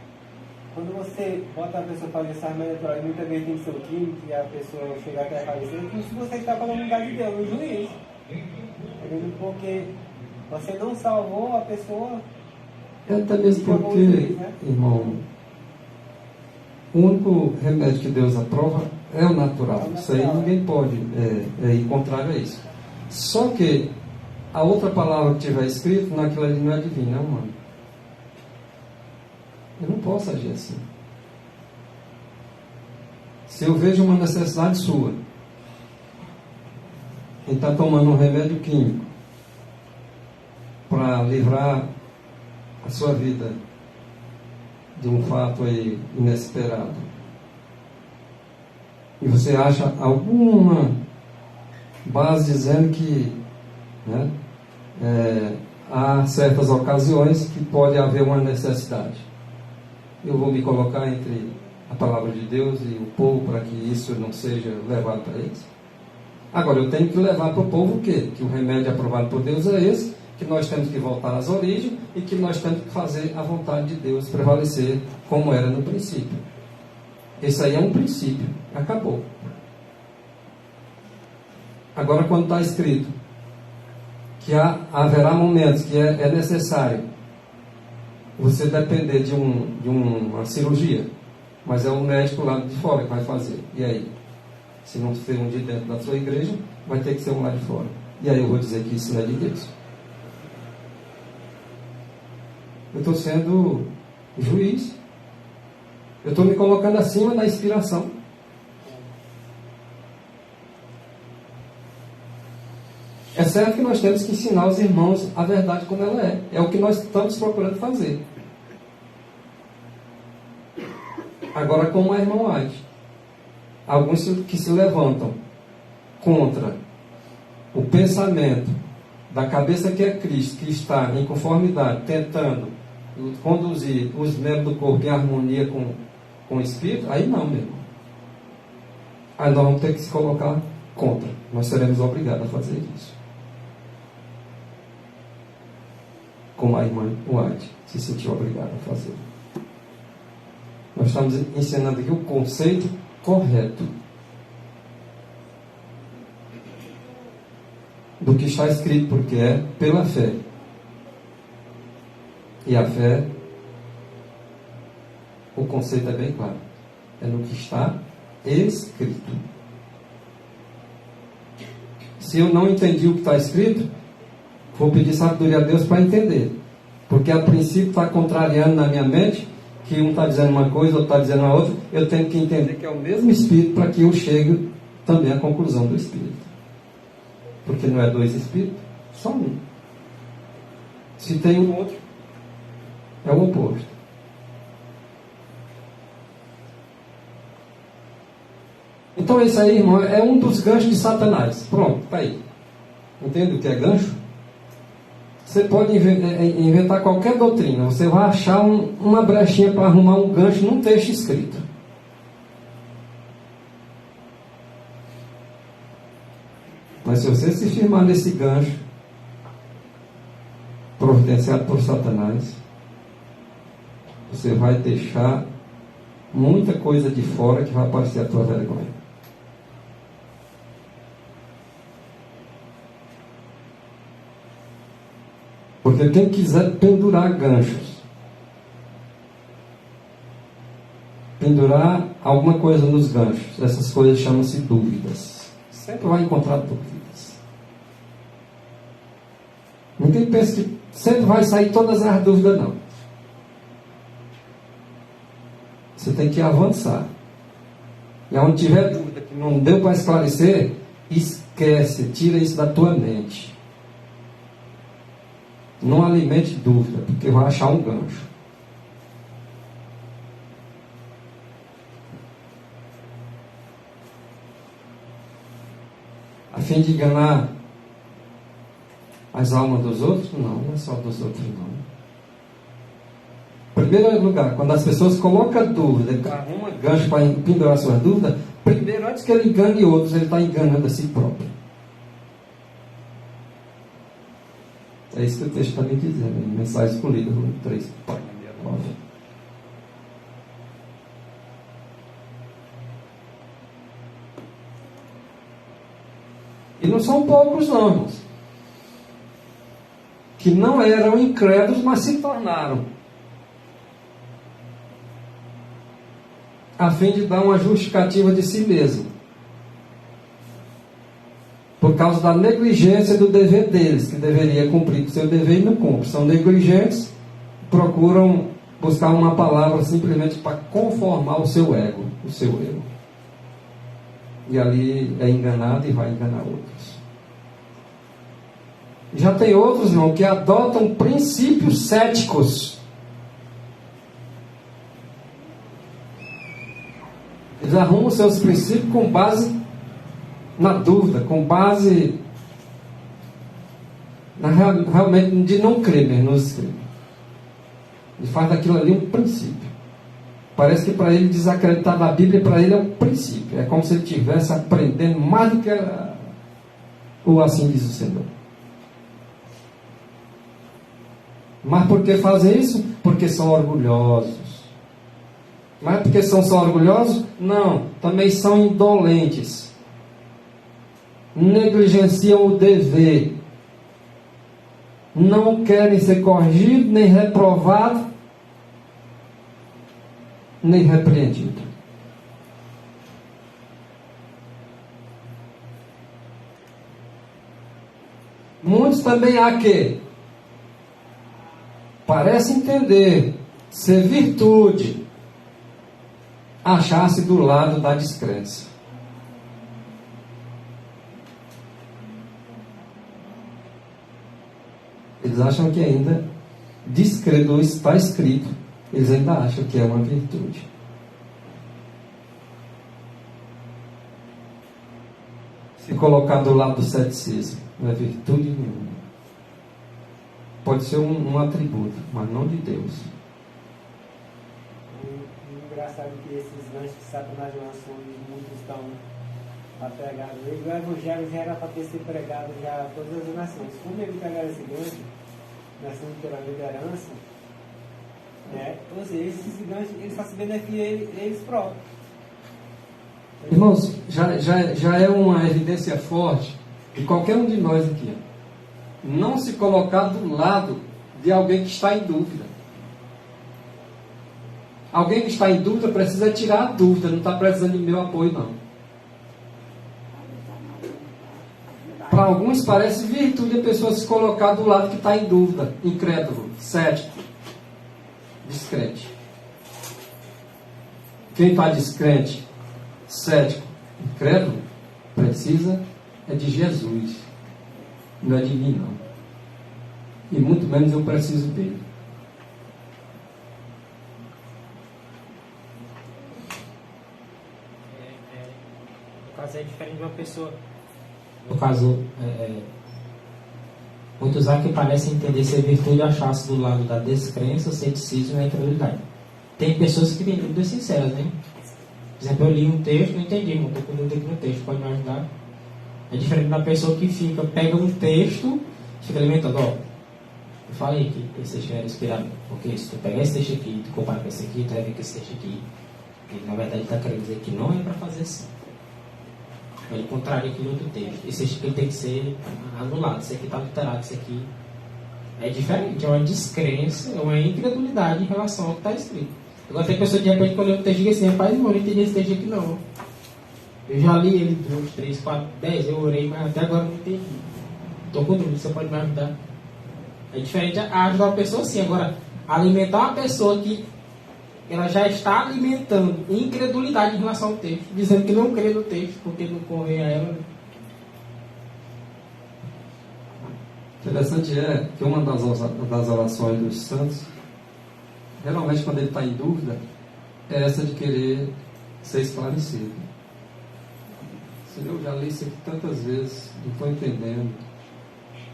Quando você bota a pessoa para fazer esse remédio natural e muitas vezes tem que ser o químico e a pessoa chegar aqui a falecer, é como se você está falando no lugar de Deus, no juiz. Porque você não salvou a pessoa.
Até mesmo porque, irmão, o único remédio que Deus aprova é o natural. Isso aí ninguém pode ir contrário a isso. Só que a outra palavra que tiver escrito, naquilo ali não é divino, é humano. Eu não posso agir assim. Se eu vejo uma necessidade sua em estar tomando um remédio químico para livrar a sua vida de um fato aí inesperado, e você acha alguma base dizendo que, né, há certas ocasiões que pode haver uma necessidade, eu vou me colocar entre a palavra de Deus e o povo para que isso não seja levado para eles? Agora, eu tenho que levar para o povo o quê? Que o remédio aprovado por Deus é esse, que nós temos que voltar às origens e que nós temos que fazer a vontade de Deus prevalecer como era no princípio. Esse aí é um princípio. Acabou. Agora, quando está escrito que haverá momentos que é necessário você depender de uma cirurgia, mas é o médico lá de fora que vai fazer. E aí? Se não for um de dentro da sua igreja, vai ter que ser um lá de fora. E aí eu vou dizer que isso não é de Deus. Eu estou sendo juiz. Eu estou me colocando acima da inspiração. É certo que nós temos que ensinar os irmãos a verdade como ela é. É o que nós estamos procurando fazer. Agora, como a irmã White, alguns que se levantam contra o pensamento da cabeça que é Cristo, que está em conformidade, tentando conduzir os membros do corpo em harmonia com o Espírito, aí não, meu irmão. Aí nós vamos ter que se colocar contra. Nós seremos obrigados a fazer isso. Como a irmã White se sentiu obrigada a fazer. Nós estamos ensinando aqui o conceito correto do que está escrito, porque é pela fé. E a fé, o conceito é bem claro, é no que está escrito. Se eu não entendi o que está escrito, vou pedir sabedoria a Deus para entender, porque a princípio está contrariando na minha mente, que um está dizendo uma coisa, outro está dizendo uma outra. Eu tenho que entender que é o mesmo Espírito para que eu chegue também à conclusão do Espírito. Porque não é dois Espíritos, só um. Se tem um outro, é o oposto. Então esse aí, irmão, é um dos ganchos de Satanás. Pronto, está aí. Entende o que é gancho? Você pode inventar qualquer doutrina. Você vai achar uma brechinha para arrumar um gancho num texto escrito. Mas se você se firmar nesse gancho providenciado por Satanás, você vai deixar muita coisa de fora que vai parecer a tua vergonha. Porque quem quiser pendurar ganchos, pendurar alguma coisa nos ganchos, essas coisas chamam-se dúvidas. Sempre vai encontrar dúvidas. Ninguém pensa que sempre vai sair todas as dúvidas, não. Você tem que avançar. E onde tiver dúvida que não deu para esclarecer, esquece, tira isso da tua mente. Não alimente dúvida, porque vai achar um gancho. A fim de enganar as almas dos outros? Não é só dos outros, não. Em primeiro lugar, quando as pessoas colocam dúvida, arruma gancho para pendurar suas dúvidas, primeiro, antes que ele engane outros, ele está enganando a si próprio. É isso que o texto está me dizendo, em Mensagem Escolhida, volume 3, página 69. E não são poucos, não, irmãos, que não eram incrédulos, mas se tornaram, a fim de dar uma justificativa de si mesmo, por causa da negligência do dever deles, que deveria cumprir o seu dever e não cumpre. São negligentes, procuram buscar uma palavra simplesmente para conformar o seu ego, o seu eu. E ali é enganado e vai enganar outros. Já tem outros, irmão, que adotam princípios céticos. Eles arrumam seus princípios com base na dúvida, com base realmente de não crer mesmo nos escritos. Ele faz daquilo ali um princípio. Parece que para ele desacreditar da Bíblia, para ele é um princípio. É como se ele estivesse aprendendo mais do que o assim diz o Senhor. Mas por que fazem isso? Porque são orgulhosos. Mas porque são só orgulhosos? Não, também são indolentes. Negligenciam o dever. Não querem ser corrigidos, nem reprovados, nem repreendidos. Muitos também há que parece entender ser virtude achar-se do lado da descrença. Eles acham que ainda descredo está escrito, eles ainda acham que é uma virtude. Se colocar do lado do ceticismo, não é virtude nenhuma. Pode ser um atributo, mas não de Deus.
Engraçado que esses ganchos que Satanás lançou, muitos estão apegados. O Evangelho já era para ter sido pregado já a todas as nações. Como eles pegaram esse gancho, nascendo pela liderança, né? Ou seja, esses ganchos, eles só se beneficiam eles próprios.
Irmãos, já é uma evidência forte de qualquer um de nós aqui. Não se colocar do lado de alguém que está em dúvida. Alguém que está em dúvida precisa tirar a dúvida, não está precisando de meu apoio, não. Para alguns parece virtude a pessoa se colocar do lado que está em dúvida, incrédulo, cético, descrente. Quem está descrente, cético, incrédulo, precisa é de Jesus, não é de mim, não. E muito menos eu preciso dele.
No caso é diferente de uma pessoa.
No caso, muitos há que parecem entender ser virtude achar-se do lado da descrença, o ceticismo e a incredulidade. Tem pessoas que têm dúvidas sinceras, né? Por exemplo, eu li um texto, não entendi, não estou com dúvida aqui no texto, pode me ajudar? É diferente da pessoa que pega um texto, fica alimentando, ó. Eu falei que esse texto era inspirado, porque se tu pegar esse texto aqui, tu compara com esse aqui, tu vai ver que esse texto aqui, ele, na verdade, está querendo dizer que não é para fazer assim. Ele contraria aquele outro texto. Esse texto aqui tem que ser anulado, esse aqui está alterado, esse aqui é diferente, é uma descrença, é uma incredulidade em relação ao que está escrito. Agora tem pessoa de repente quando eu texto diz assim, rapaz, irmão, eu não entendi esse texto aqui não. Eu já li ele 2, 3, 4, 10, eu orei, mas até agora não entendi. Estou com dúvida, você pode me ajudar? É diferente a ajudar uma pessoa assim. Agora, alimentar uma pessoa que ela já está alimentando incredulidade em relação ao texto, dizendo que não crê no texto, porque não convém a ela.
Interessante é que uma das orações dos santos, geralmente quando ele está em dúvida, é essa de querer ser esclarecido. Senhor, eu já li isso aqui tantas vezes, não estou entendendo.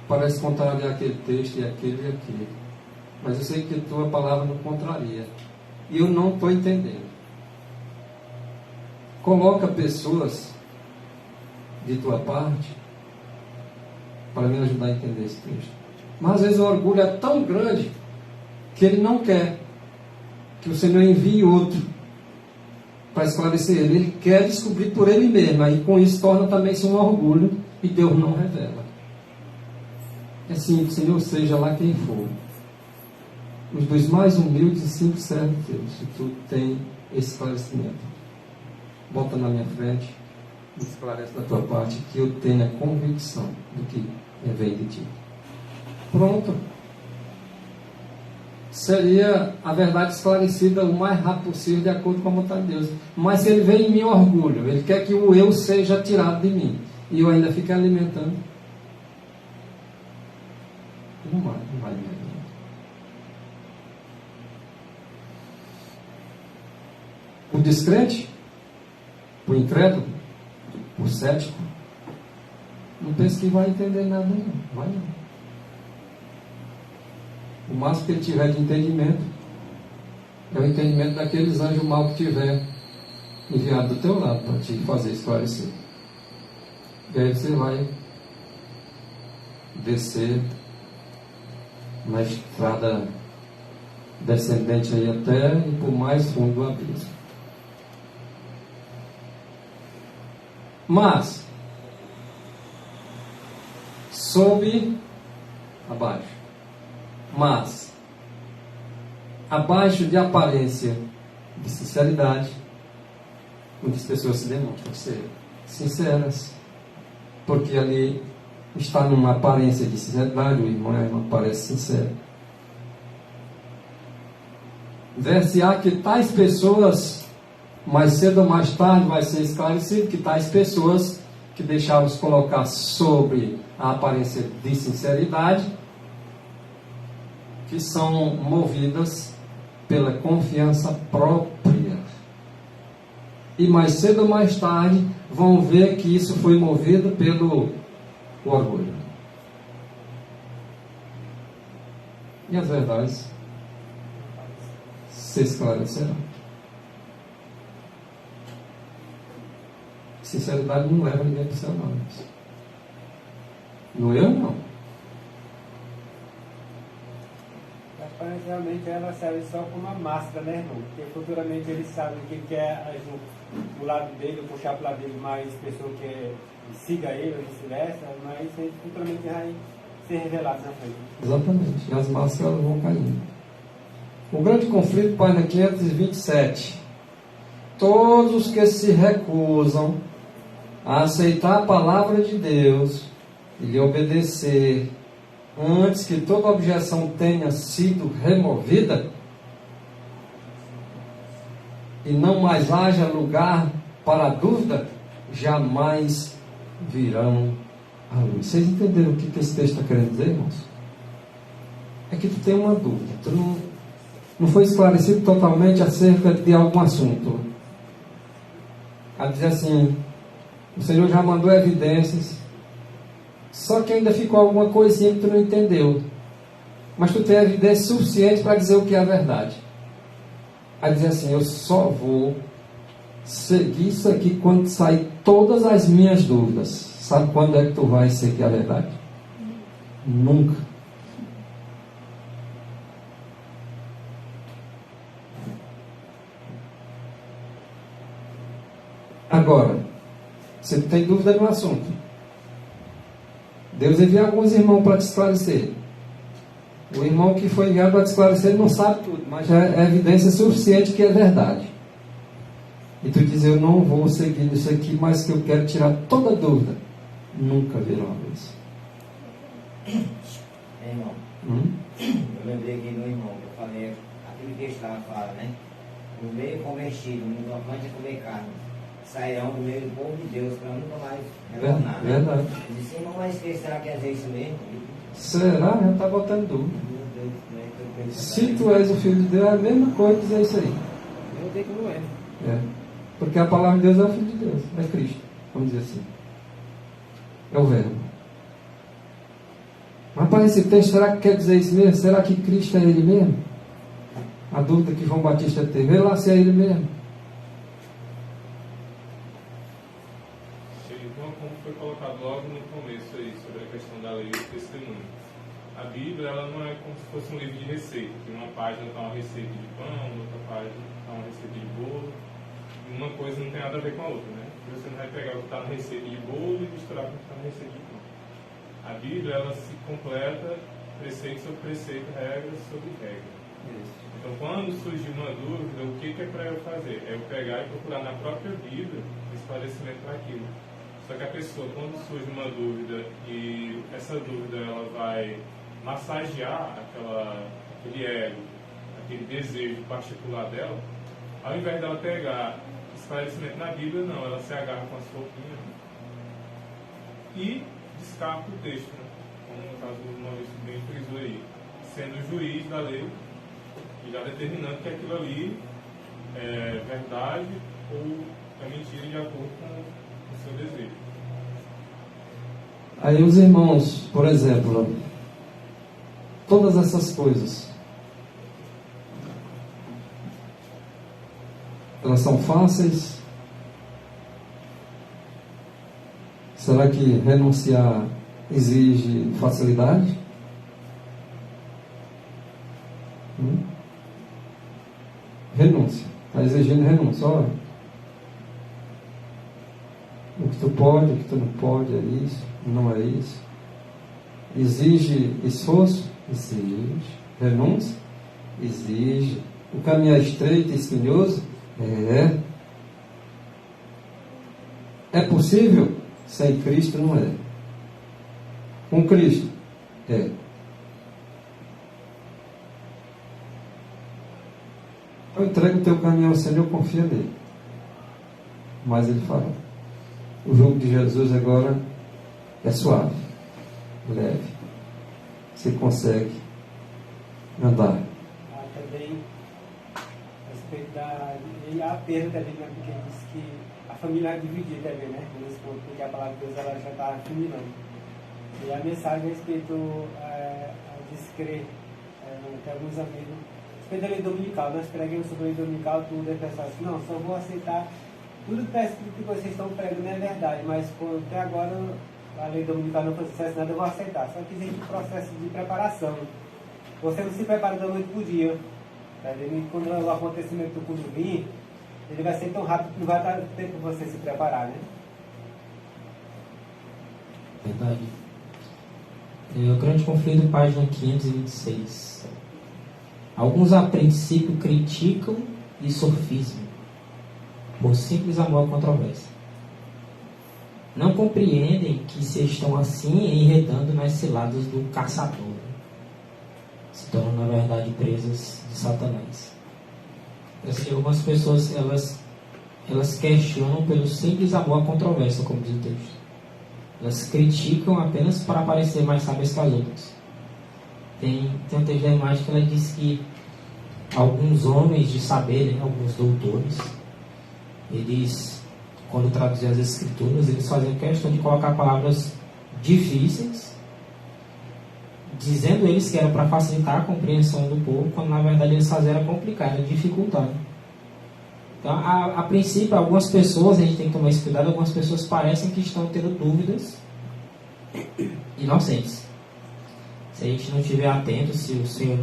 Parece contrariar aquele texto e aquele e aquele. Mas eu sei que a tua palavra não contraria. E eu não estou entendendo. Coloca pessoas de tua parte para me ajudar a entender esse texto. Mas às vezes o orgulho é tão grande que ele não quer que o Senhor envie outro para esclarecer ele. Ele quer descobrir por ele mesmo. Aí com isso torna também isso um orgulho e Deus não revela. É simples, Senhor, seja lá quem for. Os dos mais humildes e simples servos teus, se tu tem esse esclarecimento, bota na minha frente, me esclarece da tua parte, que eu tenha convicção do que vem de ti. Pronto. Seria a verdade esclarecida o mais rápido possível, de acordo com a vontade de Deus. Mas se ele vem em mim orgulho, ele quer que o eu seja tirado de mim, e eu ainda fique alimentando, não vai me ajudar. O descrente, o incrédulo, o cético, não pensa que vai entender nada, não. Vai não. O máximo que ele tiver de entendimento é o entendimento daqueles anjos maus que tiver enviado do teu lado para te fazer esclarecer. E aí você vai descer na estrada descendente aí até e por mais fundo do abismo. Mas sobe abaixo. Mas abaixo de aparência de sinceridade, muitas pessoas se demonstram ser sinceras, porque ali está numa aparência de sinceridade, o irmão e a irmã parece sincero. Ver-se-á que tais pessoas, mais cedo ou mais tarde, vai ser esclarecido que tais pessoas que deixaram-se colocar sobre a aparência de sinceridade, que são movidas pela confiança própria. E mais cedo ou mais tarde vão ver que isso foi movido pelo orgulho. E as verdades se esclarecerão. Sinceridade não leva ninguém para o céu, não. No eu, não.
Aparentemente ela serve só como uma máscara, né, irmão? Porque futuramente ele sabe que quer o lado dele, puxar para o lado dele mais pessoa que siga ele ou vice-versa, mas ele futuramente vai ser revelado na frente.
Exatamente. E as máscaras vão caindo. O grande conflito, página 527. Todos os que se recusam a aceitar a palavra de Deus e lhe obedecer antes que toda objeção tenha sido removida e não mais haja lugar para a dúvida, jamais virão à luz. Vocês entenderam o que esse texto está querendo dizer, irmãos? É que tu tem uma dúvida, tu não foi esclarecido totalmente acerca de algum assunto. A dizer assim, o Senhor já mandou evidências, só que ainda ficou alguma coisinha que tu não entendeu. Mas tu tem evidência suficiente para dizer o que é a verdade. A dizer assim, eu só vou seguir isso aqui quando sair todas as minhas dúvidas. Sabe quando é que tu vai seguir a verdade? Nunca. Agora, você tem dúvida no assunto, Deus envia alguns irmãos para te esclarecer. O irmão que foi enviado para te esclarecer não sabe tudo, mas já é evidência suficiente que é verdade. E tu diz, eu não vou seguir isso aqui, mas que eu quero tirar toda dúvida. Nunca virou uma vez.
Irmão, eu lembrei aqui do irmão, que eu falei, aquele que estava falando, né? No meio convertido, no tocante a comer carne, sairão do meio do povo de Deus para nunca mais retornar.
Verdade.
Eu disse, irmão, mas que será que é isso mesmo?
Será? Já está botando dúvida.
Meu Deus, como é que eu penso?
Se tu és o filho de Deus, é a mesma coisa dizer isso aí.
Eu digo que não é.
É. Porque a palavra de Deus é o filho de Deus, é Cristo, vamos dizer assim. É o verbo. Mas para esse texto, será que quer dizer isso mesmo? Será que Cristo é Ele mesmo? A dúvida que João Batista teve, vê lá se é Ele mesmo.
Então, como foi colocado logo no começo aí, sobre a questão da lei e do testemunho. A Bíblia, ela não é como se fosse um livro de receita, que uma página está uma receita de pão, outra página está uma receita de bolo. Uma coisa não tem nada a ver com a outra, né? Você não vai pegar o que está na receita de bolo e misturar com o que está na receita de pão. A Bíblia, ela se completa preceito sobre preceito, regra sobre regra. Então, quando surgir uma dúvida, o que é para eu fazer? É eu pegar e procurar na própria Bíblia esclarecimento para aquilo. Só que a pessoa, quando surge uma dúvida e essa dúvida ela vai massagear aquele ego, aquele desejo particular dela, ao invés dela pegar esclarecimento na Bíblia, não, ela se agarra com as roupinhas e descarta o texto, né? Como no caso do Maurício bem frisou aí, sendo o juiz da lei e já determinando que aquilo ali é verdade ou é mentira de acordo com o seu desejo.
Aí os irmãos, por exemplo, todas essas coisas, elas são fáceis? Será que renunciar exige facilidade? Renúncia. Está exigindo renúncia. Olha, o que tu pode, o que tu não pode, é isso, não é isso. Exige esforço? Exige. Renúncia? Exige. O caminho é estreito e espinhoso? É. É possível? Sem Cristo não é. Com Cristo? É. Eu entrego o teu caminho ao Senhor, confia nele. Mas ele fala, o jugo de Jesus agora é suave, leve. Você consegue andar.
Também, a respeito e a perda também, né? Porque ele disse que a família é dividida também, né? Nesse ponto, porque a palavra de Deus ela já está fulminando. E a mensagem a respeito a descrer, tem alguns amigos, a respeito da lei dominical, nós pregamos sobre a lei dominical, tudo, é pessoal assim, não, só vou aceitar tudo que está escrito que vocês estão pregando não é verdade, mas até agora a lei dominical não faz sucesso nada, eu vou aceitar. Só que existe um processo de preparação. Você não se prepara da noite para o dia. Tá? Quando o acontecimento do culto vir, ele vai ser tão rápido que não vai dar tempo para você se preparar, né?
Verdade. O grande conflito, página 526. Alguns a princípio criticam e sofismam, por simples amor à controvérsia. Não compreendem que se estão assim enredando nas ciladas do caçador. Se tornam, na verdade, presas de Satanás. Assim, algumas pessoas, elas questionam pelo simples amor à controvérsia, como diz o texto. Elas criticam apenas para parecer mais sábias que as outras. Tem um texto da imagem que ela diz que alguns homens de saber, né, alguns doutores, eles, quando traduziam as escrituras, eles faziam questão de colocar palavras difíceis, dizendo eles que era para facilitar a compreensão do povo, quando na verdade eles faziam era complicar, era dificultar. Então, a princípio, algumas pessoas, a gente tem que tomar esse cuidado, algumas pessoas parecem que estão tendo dúvidas inocentes. Se a gente não estiver atento, se o Senhor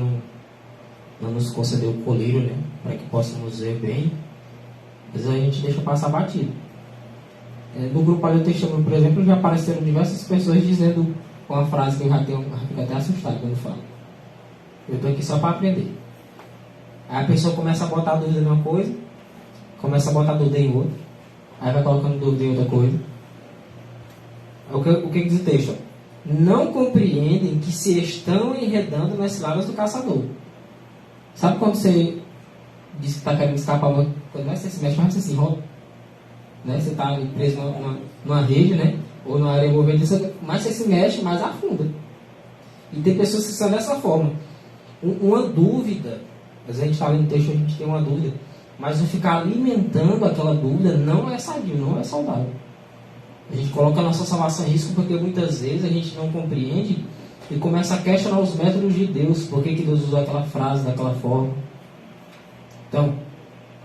não nos concedeu o colírio, né, para que possamos ver bem, às vezes a gente deixa passar batido. No grupo ali do testemunho, por exemplo, já apareceram diversas pessoas dizendo uma frase que eu já fico até assustado quando falo. Eu estou aqui só para aprender. Aí a pessoa começa a botar dúvida em uma coisa, começa a botar dúvida em outra, aí vai colocando dúvida em outra coisa. O que diz o texto? Não compreendem que se estão enredando nas ciladas do caçador. Sabe quando você diz que está querendo escapar uma coisa, não é você se mexe, mas você se enrola, né? Você está preso numa rede, né? Ou numa área movediça, mais você se mexe, mais afunda. E tem pessoas que são dessa forma. Uma dúvida, às vezes a gente está lendo o texto, a gente tem uma dúvida, mas o ficar alimentando aquela dúvida não é sadio, não é saudável. A gente coloca a nossa salvação em risco porque muitas vezes a gente não compreende e começa a questionar os métodos de Deus. Por que Deus usou aquela frase daquela forma? Então,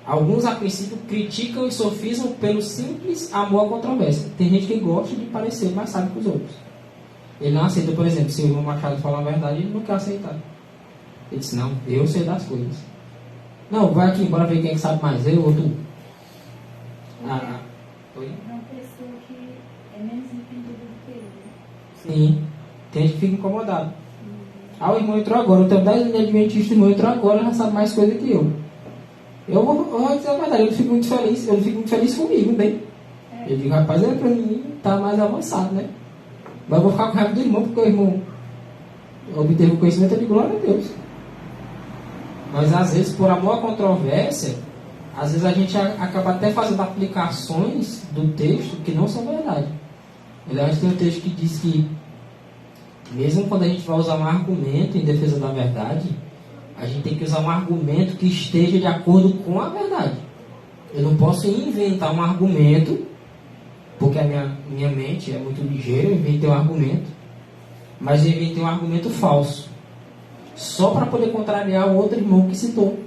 alguns a princípio criticam e sofismam pelo simples amor à controvérsia. Tem gente que gosta de parecer mais sábio que os outros. Ele não aceita, por exemplo, se o irmão Machado falar a verdade, ele não quer aceitar. Ele diz, não, eu sei das coisas. Não, vai aqui, bora ver quem é que sabe mais, eu ou tu. Oi?
É uma pessoa que é menos entendida do que ele.
Sim, tem gente que fica incomodado. O irmão entrou agora, eu tenho 10 anos de adventista, o irmão entrou agora, já sabe mais coisa que eu. Eu vou dizer a verdade, eu fico muito feliz comigo, bem. Eu digo, rapaz, para mim tá mais avançado, né? Mas eu vou ficar com raiva do irmão, porque o irmão obteve o conhecimento de glória a Deus. Mas às vezes, por amor à controvérsia, às vezes a gente acaba até fazendo aplicações do texto que não são verdade. Aliás, tem um texto que diz que, mesmo quando a gente vai usar um argumento em defesa da verdade, a gente tem que usar um argumento que esteja de acordo com a verdade. Eu não posso inventar um argumento, porque a minha mente é muito ligeira, eu inventei um argumento, mas eu inventei um argumento falso, só para poder contrariar o outro irmão que citou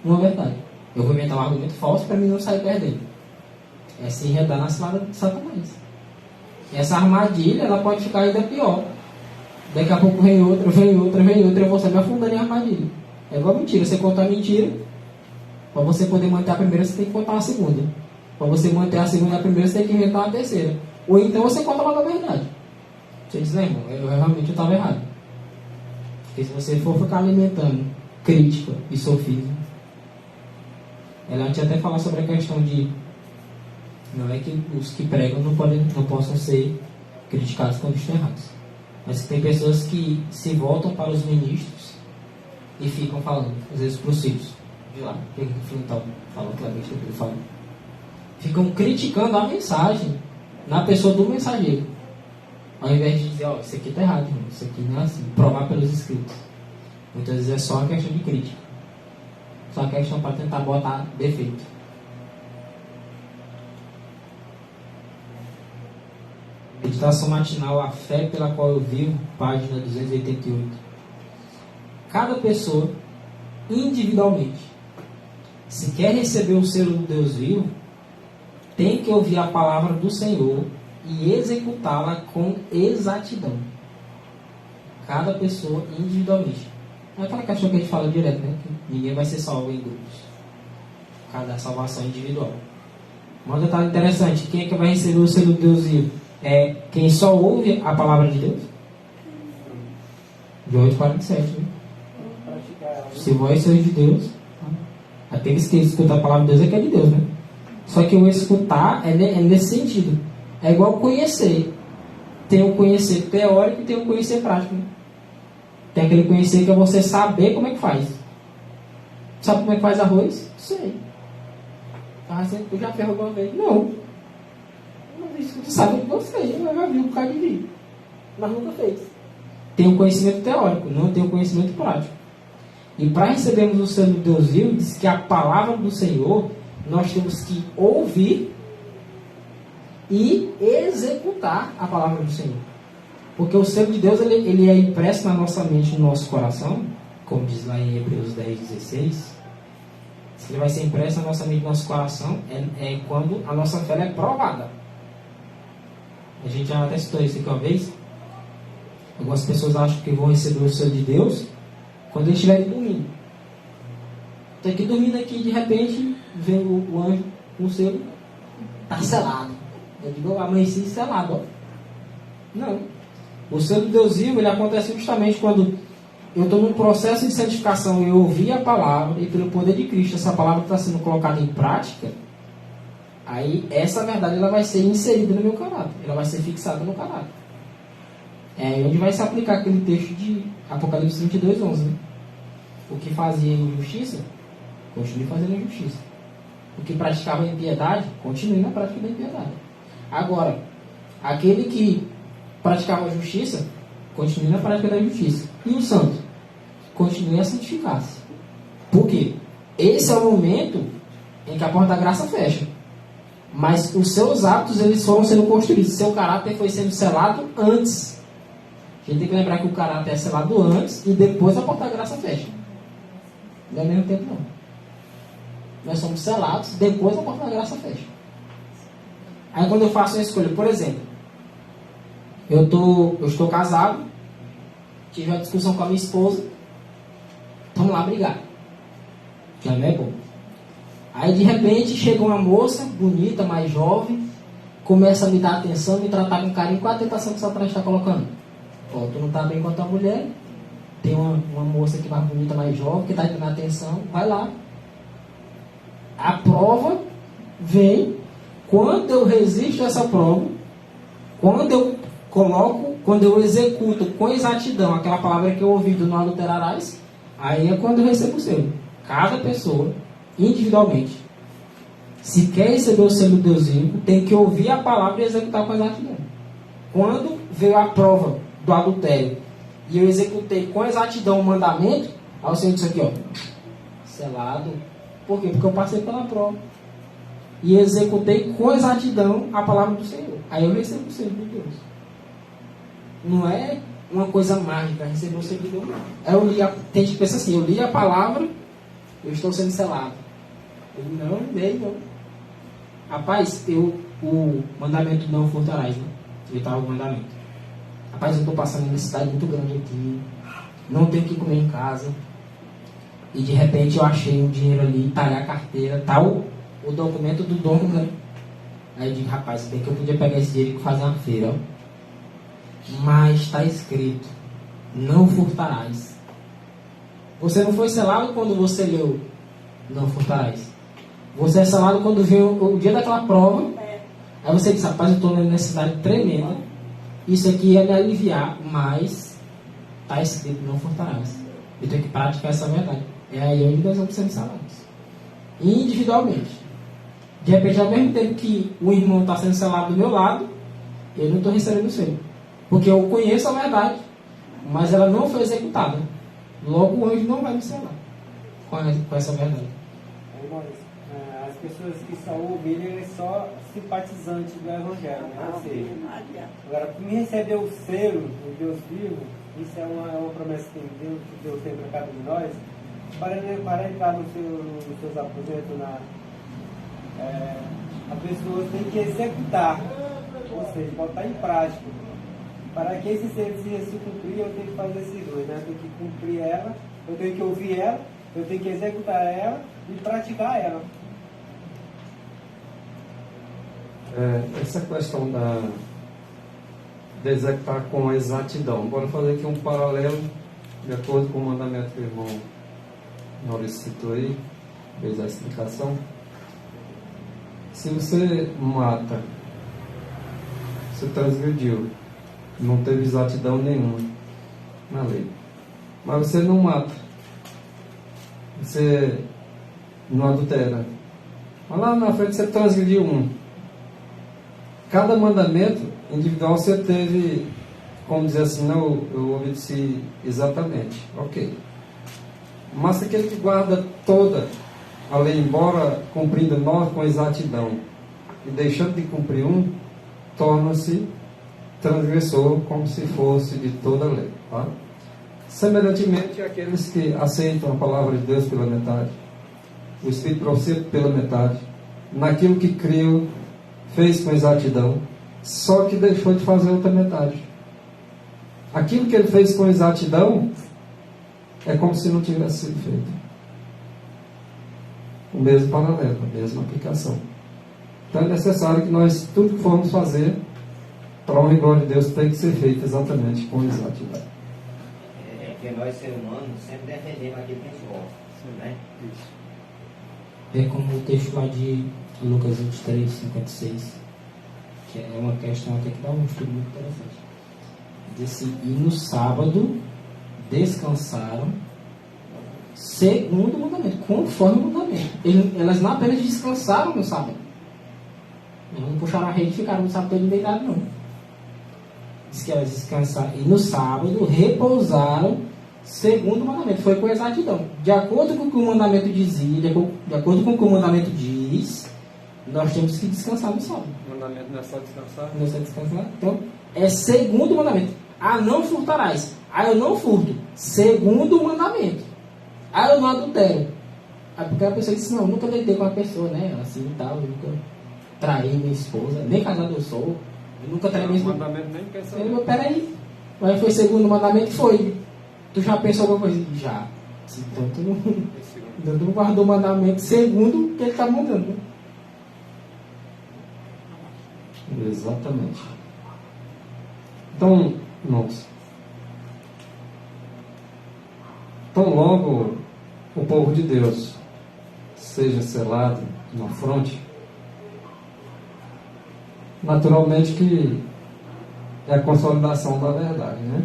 uma verdade. Eu vou inventar um argumento falso para mim não sair perdendo. É se enredar na cilada de Satanás. E essa armadilha, ela pode ficar ainda pior. Daqui a pouco vem outra, eu vou sair me afundando em armadilha. É igual mentira. Você conta a mentira, para você poder manter a primeira, você tem que contar a segunda. Para você manter a segunda e a primeira, você tem que inventar a terceira. Ou então você conta logo a verdade. Você diz, não, irmão, eu realmente estava errado. Porque se você for ficar alimentando crítica e sofismo, ela tinha até falar sobre a questão de não é que os que pregam não possam ser criticados quando estão errados, mas que tem pessoas que se voltam para os ministros e ficam falando, às vezes para os filhos de lá, que então fala claramente o que ele fala, ficam criticando a mensagem na pessoa do mensageiro, ao invés de dizer, ó, isso aqui está errado, irmão, isso aqui não é assim, provar pelos escritos. Muitas vezes é só uma questão de crítica, só uma questão para tentar botar defeito. Meditação matinal, a fé pela qual eu vivo, página 288. Cada pessoa, individualmente, se quer receber o selo do Deus vivo, tem que ouvir a palavra do Senhor e executá-la com exatidão. Cada pessoa, individualmente. Não é aquela questão que a gente fala direto, né? Que ninguém vai ser salvo em grupos. Cada salvação individual. Um detalhe interessante, quem é que vai receber o selo do Deus vivo? É quem só ouve a palavra de Deus. De 8:47, né? Se vós sois de Deus, aqueles que escutam a palavra de Deus é que é de Deus, né? Só que o escutar é nesse sentido. É igual conhecer. Tem o conhecer teórico e tem o conhecer prático, né? Tem aquele conhecer que é você saber como é que faz. Sabe como é que faz arroz? Sei. Tu já fez alguma vez? Não. Você sabe que você já viu por causa de vídeo, mas nunca fez. Tem o conhecimento teórico, não tem o conhecimento prático. E para recebermos o selo de Deus vivo, diz que a palavra do Senhor nós temos que ouvir e executar a palavra do Senhor. Porque o selo de Deus ele é impresso na nossa mente, no nosso coração, como diz lá em Hebreus 10:16. Se ele vai ser impresso na nossa mente, no nosso coração, é quando a nossa fé é provada. A gente já até citou isso aqui uma vez. Algumas pessoas acham que vão receber o selo de Deus quando eles estiverem dormindo. Tem que dormindo aqui, de repente, vem o anjo com o selo, está selado. Eu digo, eu amanheci selado, ó. Não. O selo de Deus vivo, ele acontece justamente quando eu estou num processo de santificação e eu ouvi a palavra, e pelo poder de Cristo, essa palavra está sendo colocada em prática. Aí, essa verdade ela vai ser inserida no meu caráter. Ela vai ser fixada no caráter. É onde vai se aplicar aquele texto de Apocalipse 22:11. Né? O que fazia injustiça, continue fazendo injustiça. O que praticava impiedade, continue na prática da impiedade. Agora, aquele que praticava a justiça, continue na prática da justiça. E o santo, continue a santificar-se. Por quê? Esse é o momento em que a porta da graça fecha. Mas os seus atos, eles foram sendo construídos. Seu caráter foi sendo selado antes. A gente tem que lembrar que o caráter é selado antes e depois a porta da graça fecha. Não é ao mesmo tempo, não. Nós somos selados, depois a porta da graça fecha. Aí quando eu faço uma escolha, por exemplo, eu estou casado, tive uma discussão com a minha esposa, vamos lá brigar. Já não é bom. Aí de repente chega uma moça bonita, mais jovem, começa a me dar atenção, me tratar com carinho. Qual a tentação que Satanás está colocando? Ó, tu não está bem com a tua mulher, tem uma moça aqui mais bonita, mais jovem, que está te dando atenção, vai lá. A prova vem quando eu resisto a essa prova, quando eu executo com exatidão aquela palavra que eu ouvi do não adulterarás, aí é quando eu recebo o selo. Cada pessoa, individualmente, se quer receber o selo de Deus vivo, tem que ouvir a palavra e executar com exatidão. Quando veio a prova do adultério e eu executei com exatidão o mandamento, aí o Senhor disse aqui, ó, selado. Por quê? Porque eu passei pela prova e executei com exatidão a palavra do Senhor. Aí eu recebo o selo de Deus. Não é uma coisa mágica receber o selo de Deus, não. Tem gente que pensa assim, eu li a palavra, eu estou sendo selado. Não. Rapaz, o mandamento não furtarás, né? Oitavo mandamento. Rapaz, eu estou passando uma necessidade muito grande aqui. Não tenho o que comer em casa. e de repente eu achei um dinheiro ali, tá ali a carteira, tá o documento do dono, né? Aí eu digo, rapaz, bem que eu podia pegar esse dinheiro e fazer uma feira, ó. Mas está escrito, não furtarás. Você não foi selado quando você leu, não furtarás. Você é selado quando viu o dia daquela prova. Aí você diz, rapaz, eu estou numa necessidade tremenda. Isso aqui ia me aliviar, mas está escrito, não furtarás. Eu tenho que praticar essa verdade. É aí onde nós vamos ser selados. Individualmente. De repente, ao mesmo tempo que o irmão está sendo selado do meu lado, eu não estou recebendo o seu. Porque eu conheço a verdade, mas ela não foi executada. Logo o anjo não vai me selar com essa verdade.
Irmãos, as pessoas que são ovelhas são só simpatizantes do Evangelho, né? Ou seja, agora, me receber o selo do Deus vivo, isso é uma promessa que Deus tem para cada um de nós, para entrar nos seus aposentos, a pessoa tem que executar, ou seja, botar em prática. Para que esse selo se cumprir, eu tenho que fazer esses dois, né? Eu tenho que cumprir ela, eu tenho que ouvir ela, eu tenho que executar ela e praticar ela.
Essa questão de executar com exatidão. Bora fazer aqui um paralelo, de acordo com o mandamento que o irmão Maurício citou aí, fez a explicação. Se você mata, você transgrediu, não teve exatidão nenhuma na lei. Mas você não mata, você não adultera. Mas lá na frente você transgrediu um. Cada mandamento individual você teve, como dizer assim, não, eu obedeci exatamente. Ok. Mas aquele que guarda toda a lei, embora cumprindo 9 com exatidão e deixando de cumprir um, torna-se transgressor como se fosse de toda a lei. Tá? Semelhantemente, aqueles que aceitam a palavra de Deus pela metade, o Espírito profeta pela metade, naquilo que criou, fez com exatidão, só que deixou de fazer outra metade. Aquilo que ele fez com exatidão é como se não tivesse sido feito. O mesmo paralelo, a mesma aplicação. Então é necessário que nós, tudo que formos fazer, para a honra e glória de Deus, tem que ser feito exatamente com exatidão.
Porque nós, seres humanos, sempre defendemos aquilo que a gente gosta. Né?
É como o texto lá de Lucas 23, 56, que é uma questão até que dá um estudo muito interessante. Diz assim, e no sábado descansaram segundo o mandamento, conforme o mandamento. Elas não apenas descansaram no sábado. Elas não puxaram a rede e ficaram no sábado todo deitado, não. Diz que elas descansaram e no sábado repousaram segundo o mandamento. Foi com exatidão. De acordo com o que o mandamento dizia, de acordo com o que o mandamento diz, nós temos que descansar no sábado.
O mandamento não é só descansar?
Não é só descansar. Então, é segundo o mandamento. Ah, não furtarás. Ah, eu não furto. Segundo o mandamento. Ah, eu não adultero. Ah, porque a pessoa disse, não, nunca deitei com uma pessoa, né? Assim e tal, eu nunca traí minha esposa, nem casado eu sou. Eu nunca traí minha esposa.
O mandamento nem quer saber.
Ele, peraí. Mas foi segundo o mandamento? Foi. Tu já pensou alguma coisa? Já. Então tu não guardou o mandamento segundo o que ele está mandando. Né?
Exatamente. Então, irmãos, tão logo o povo de Deus seja selado na fronte, naturalmente que é a consolidação da verdade, né?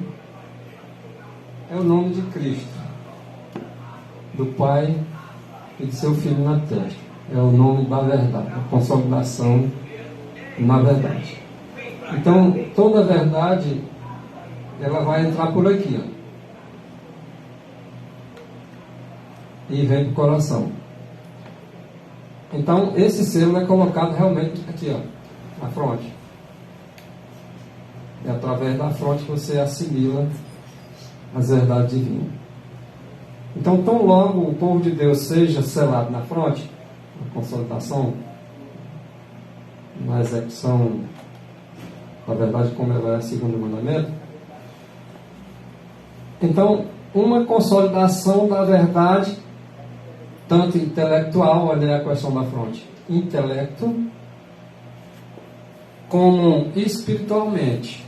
É o nome de Cristo, do Pai e de seu Filho na terra. É o nome da verdade, a consolidação na verdade. Então, toda a verdade, ela vai entrar por aqui, ó. E vem para o coração. Então, esse selo é colocado realmente aqui, ó, na fronte. É através da fronte que você assimila as verdades divinas. Então, tão logo o povo de Deus seja selado na fronte, na consolidação, na execução da verdade como ela é segundo o mandamento, então, uma consolidação da verdade tanto intelectual, olha aí a questão da fronte, intelecto, como espiritualmente,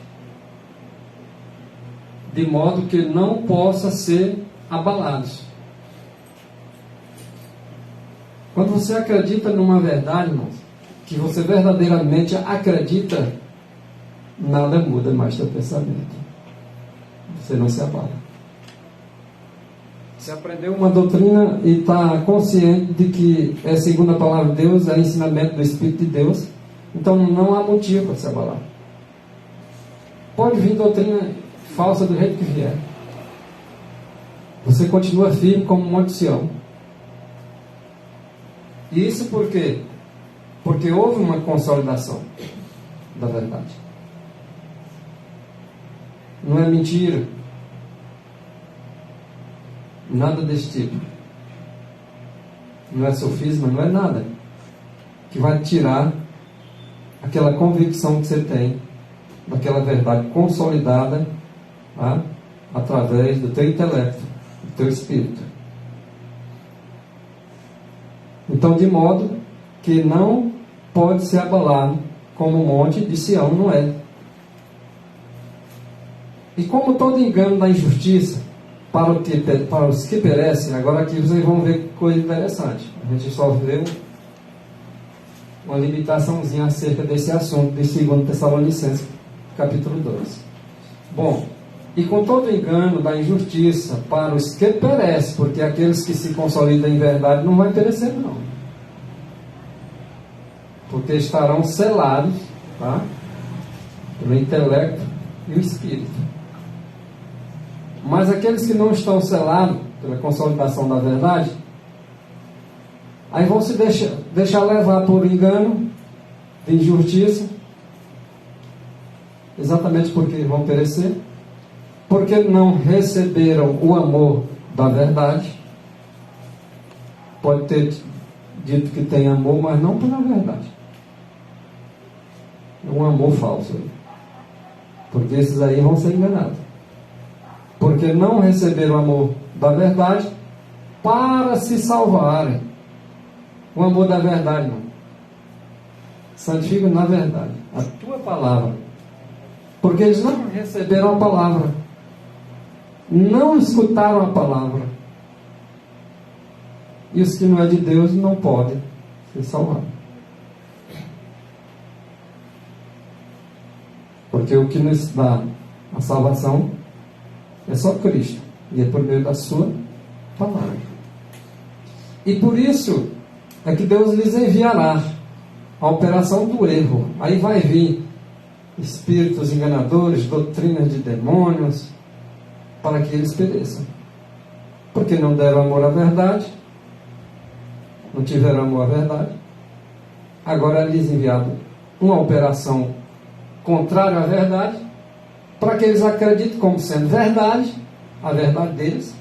de modo que não possa ser abalados. Quando você acredita numa verdade, irmãos, que você verdadeiramente acredita, nada muda mais teu pensamento. Você não se abala. Você aprendeu uma doutrina e está consciente de que é segundo a palavra de Deus, é ensinamento do Espírito de Deus, então não há motivo para se abalar. Pode vir doutrina falsa do jeito que vier. Você continua firme como um Monte Sião. E isso por quê? Porque houve uma consolidação da verdade. Não é mentira. Nada desse tipo. Não é sofisma, não é nada que vai tirar aquela convicção que você tem daquela verdade consolidada, tá? Através do teu intelecto, do teu espírito. Então, de modo que não pode ser abalado como o monte de Sião não é. E como todo engano da injustiça para os que perecem, agora aqui vocês vão ver coisa interessante. A gente só vê uma limitaçãozinha acerca desse assunto de 2 Tessalonicenses, capítulo 2. Bom, e com todo engano da injustiça para os que perecem, porque aqueles que se consolidam em verdade não vão perecer não. Porque estarão selados, tá? Pelo intelecto e o espírito. Mas aqueles que não estão selados pela consolidação da verdade, aí vão se deixar levar por engano, de injustiça, exatamente porque vão perecer, porque não receberam o amor da verdade. Pode ter dito que tem amor, mas não pela verdade. É um amor falso, porque esses aí vão ser enganados. Porque não receberam o amor da verdade para se salvarem. O amor da verdade não. Santifica na verdade a tua palavra. Porque eles não receberam a palavra. Não escutaram a palavra. E os que não é de Deus não podem se salvar. Porque o que nos dá a salvação é só Cristo. E é por meio da sua palavra. E por isso é que Deus lhes enviará a operação do erro. Aí vai vir espíritos enganadores, doutrinas de demônios, para que eles pereçam. Porque não deram amor à verdade, não tiveram amor à verdade. Agora é lhes enviado uma operação contrária à verdade, para que eles acreditem como sendo verdade, a verdade deles,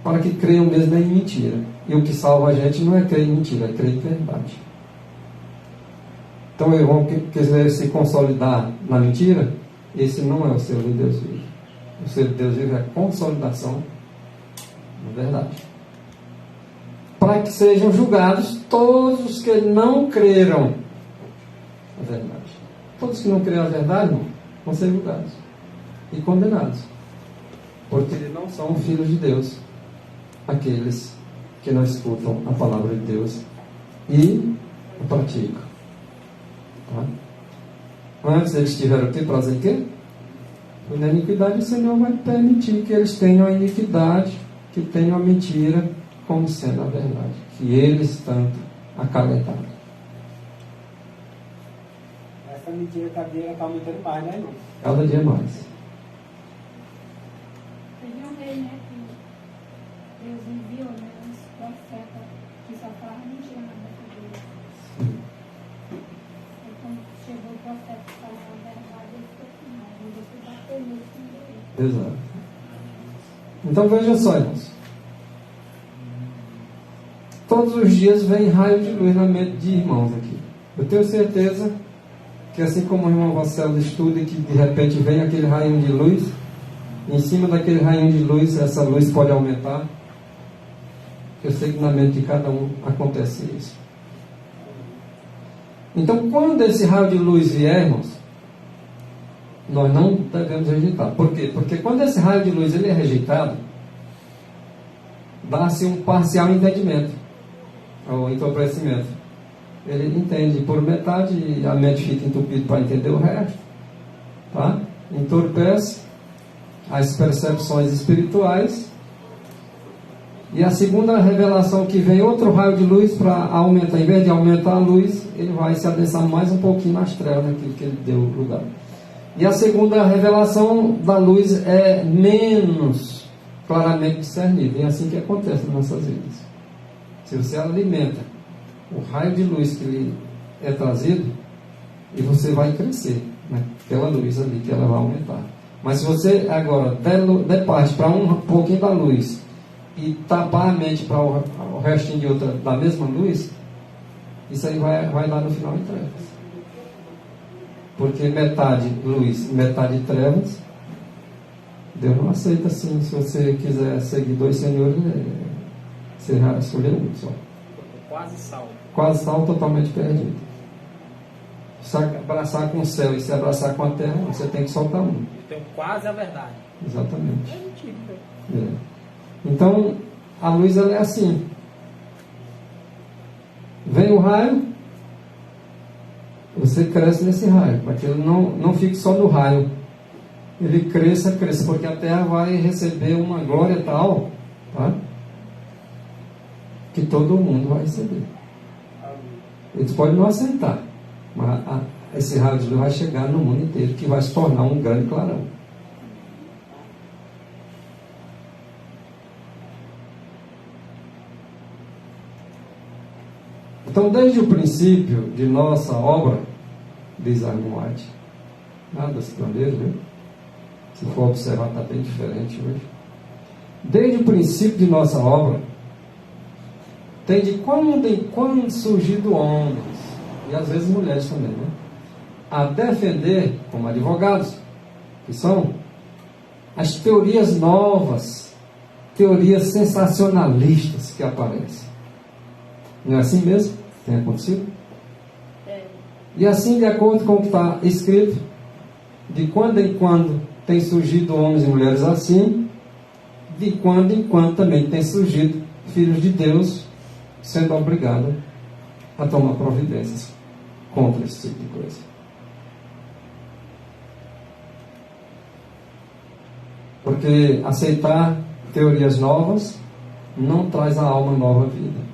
para que creiam mesmo em mentira. E o que salva a gente não é crer em mentira, é crer em verdade. Então, eu vou quiser se consolidar na mentira, esse não é o selo de Deus vivo. O selo de Deus vivo é a consolidação da verdade. Para que sejam julgados todos os que não creram a verdade. Todos que não creram a verdade, não, vão ser julgados e condenados. Porque não são filhos de Deus aqueles que não escutam a palavra de Deus e a praticam. Tá? Antes eles tiveram o que? Prazer em quê? Foi na iniquidade. O Senhor vai permitir que eles tenham a iniquidade, que tenham a mentira como sendo a verdade, que eles tanto acalentaram.
Essa mentira está aumentando mais, né, irmão?
Cada dia mais.
Teve um rei, né, que Deus enviou, né, uns profetas que só falavam mentira na boca dele. E quando chegou o profeta que falava a verdade, ele ficou com raiva. Deus foi bater nele com ele.
Exato. Então veja só, irmãos. Todos os dias vem raio de luz na mente de irmãos aqui. Eu tenho certeza que assim como o irmão Marcelo estuda e que de repente vem aquele raio de luz, em cima daquele raio de luz, essa luz pode aumentar, Eu sei que na mente de cada um acontece isso. Então, quando esse raio de luz vier, irmãos, nós não devemos rejeitar. Por quê? Porque quando esse raio de luz ele é rejeitado, dá-se um parcial entendimento, ou entorpecimento. Ele entende por metade e a mente fica entupida para entender o resto. Tá? Entorpece as percepções espirituais. E a segunda revelação que vem, outro raio de luz para aumentar, em vez de aumentar a luz, ele vai se adensar mais um pouquinho nas trevas, naquilo que ele deu lugar. E a segunda revelação da luz é menos claramente discernível. É assim que acontece nas nossas vidas. Se você alimenta o raio de luz que lhe é trazido, e você vai crescer, né? Aquela luz ali que ela vai aumentar. Mas se você agora der parte para um pouquinho da luz e tapar a mente para o restinho de outra da mesma luz, isso aí vai dar no final em trevas. Porque metade luz, metade trevas, Deus não aceita assim. Se você quiser seguir dois senhores, você vai escolher um só.
Quase salvo.
Quase salvo, totalmente perdido. Se abraçar com o céu e se abraçar com a terra, você tem que soltar um.
Então, quase a verdade.
Exatamente.
É mentira.
Então, a luz ela é assim. Vem o raio, você cresce nesse raio, para que ele não fique só no raio. Ele cresça, porque a terra vai receber uma glória tal, tá? Que todo mundo vai receber. Eles podem não aceitar, mas esse raio de luz vai chegar no mundo inteiro, que vai se tornar um grande clarão. Então, desde o princípio de nossa obra, diz Arnold White, nada estrangeiro, viu? Se for observar, está bem diferente hoje. Desde o princípio de nossa obra, tem de quando em quando surgido homens, e às vezes mulheres também, né? A defender, como advogados, que são as teorias novas, teorias sensacionalistas que aparecem. Não é assim mesmo? Tem acontecido? E assim, de acordo com o que está escrito, de quando em quando tem surgido homens e mulheres assim, de quando em quando também tem surgido filhos de Deus sendo obrigados a tomar providências contra esse tipo de coisa. Porque aceitar teorias novas não traz a alma nova vida.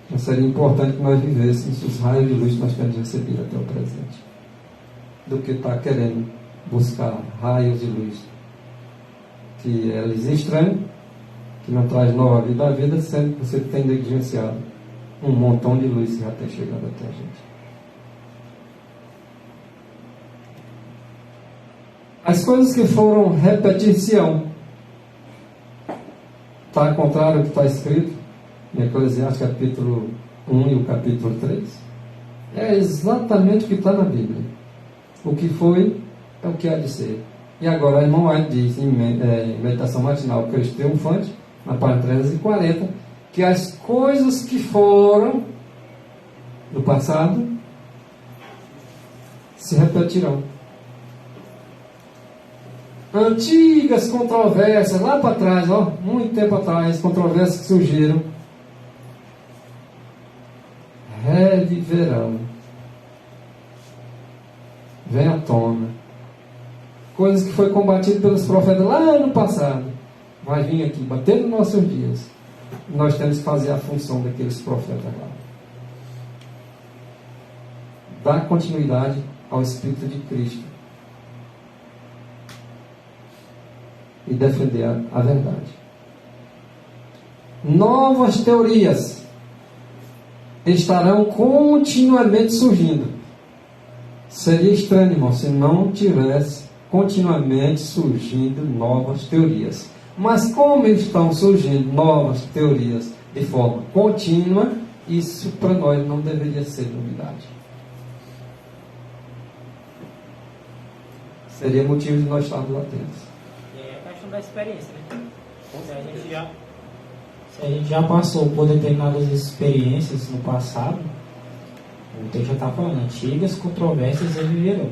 Então seria importante que nós vivêssemos os raios de luz que nós temos recebido até o presente, do que estar querendo buscar raios de luz que é lhes estranho, que não traz nova vida à vida, sendo que você tem negligenciado um montão de luz que já tem chegado até a gente. As coisas que foram repetição, está ao contrário do que está escrito em Eclesiastes capítulo 1 e o capítulo 3. É exatamente o que está na Bíblia. O que foi é o que há de ser. E agora a irmã White diz em Meditação Matinal, Cristo Triunfante, na página 340, que as coisas que foram do passado se repetirão. Antigas controvérsias, lá para trás, muito tempo atrás, controvérsias que surgiram, reviverão, vem à tona. Coisas que foi combatido pelos profetas lá no passado, vai vir aqui, bater nos nossos dias. Nós temos que fazer a função daqueles profetas lá. Dar continuidade ao Espírito de Cristo e defender a verdade. Novas teorias estarão continuamente surgindo. Seria estranho, irmão, se não tivesse continuamente surgindo novas teorias. Mas como estão surgindo novas teorias de forma contínua, isso para nós não deveria ser novidade. Seria motivo de nós estarmos atentos.
É a questão da experiência, né? A gente já
Se a gente já passou por determinadas experiências no passado, o texto já está falando, antigas controvérsias reviverão.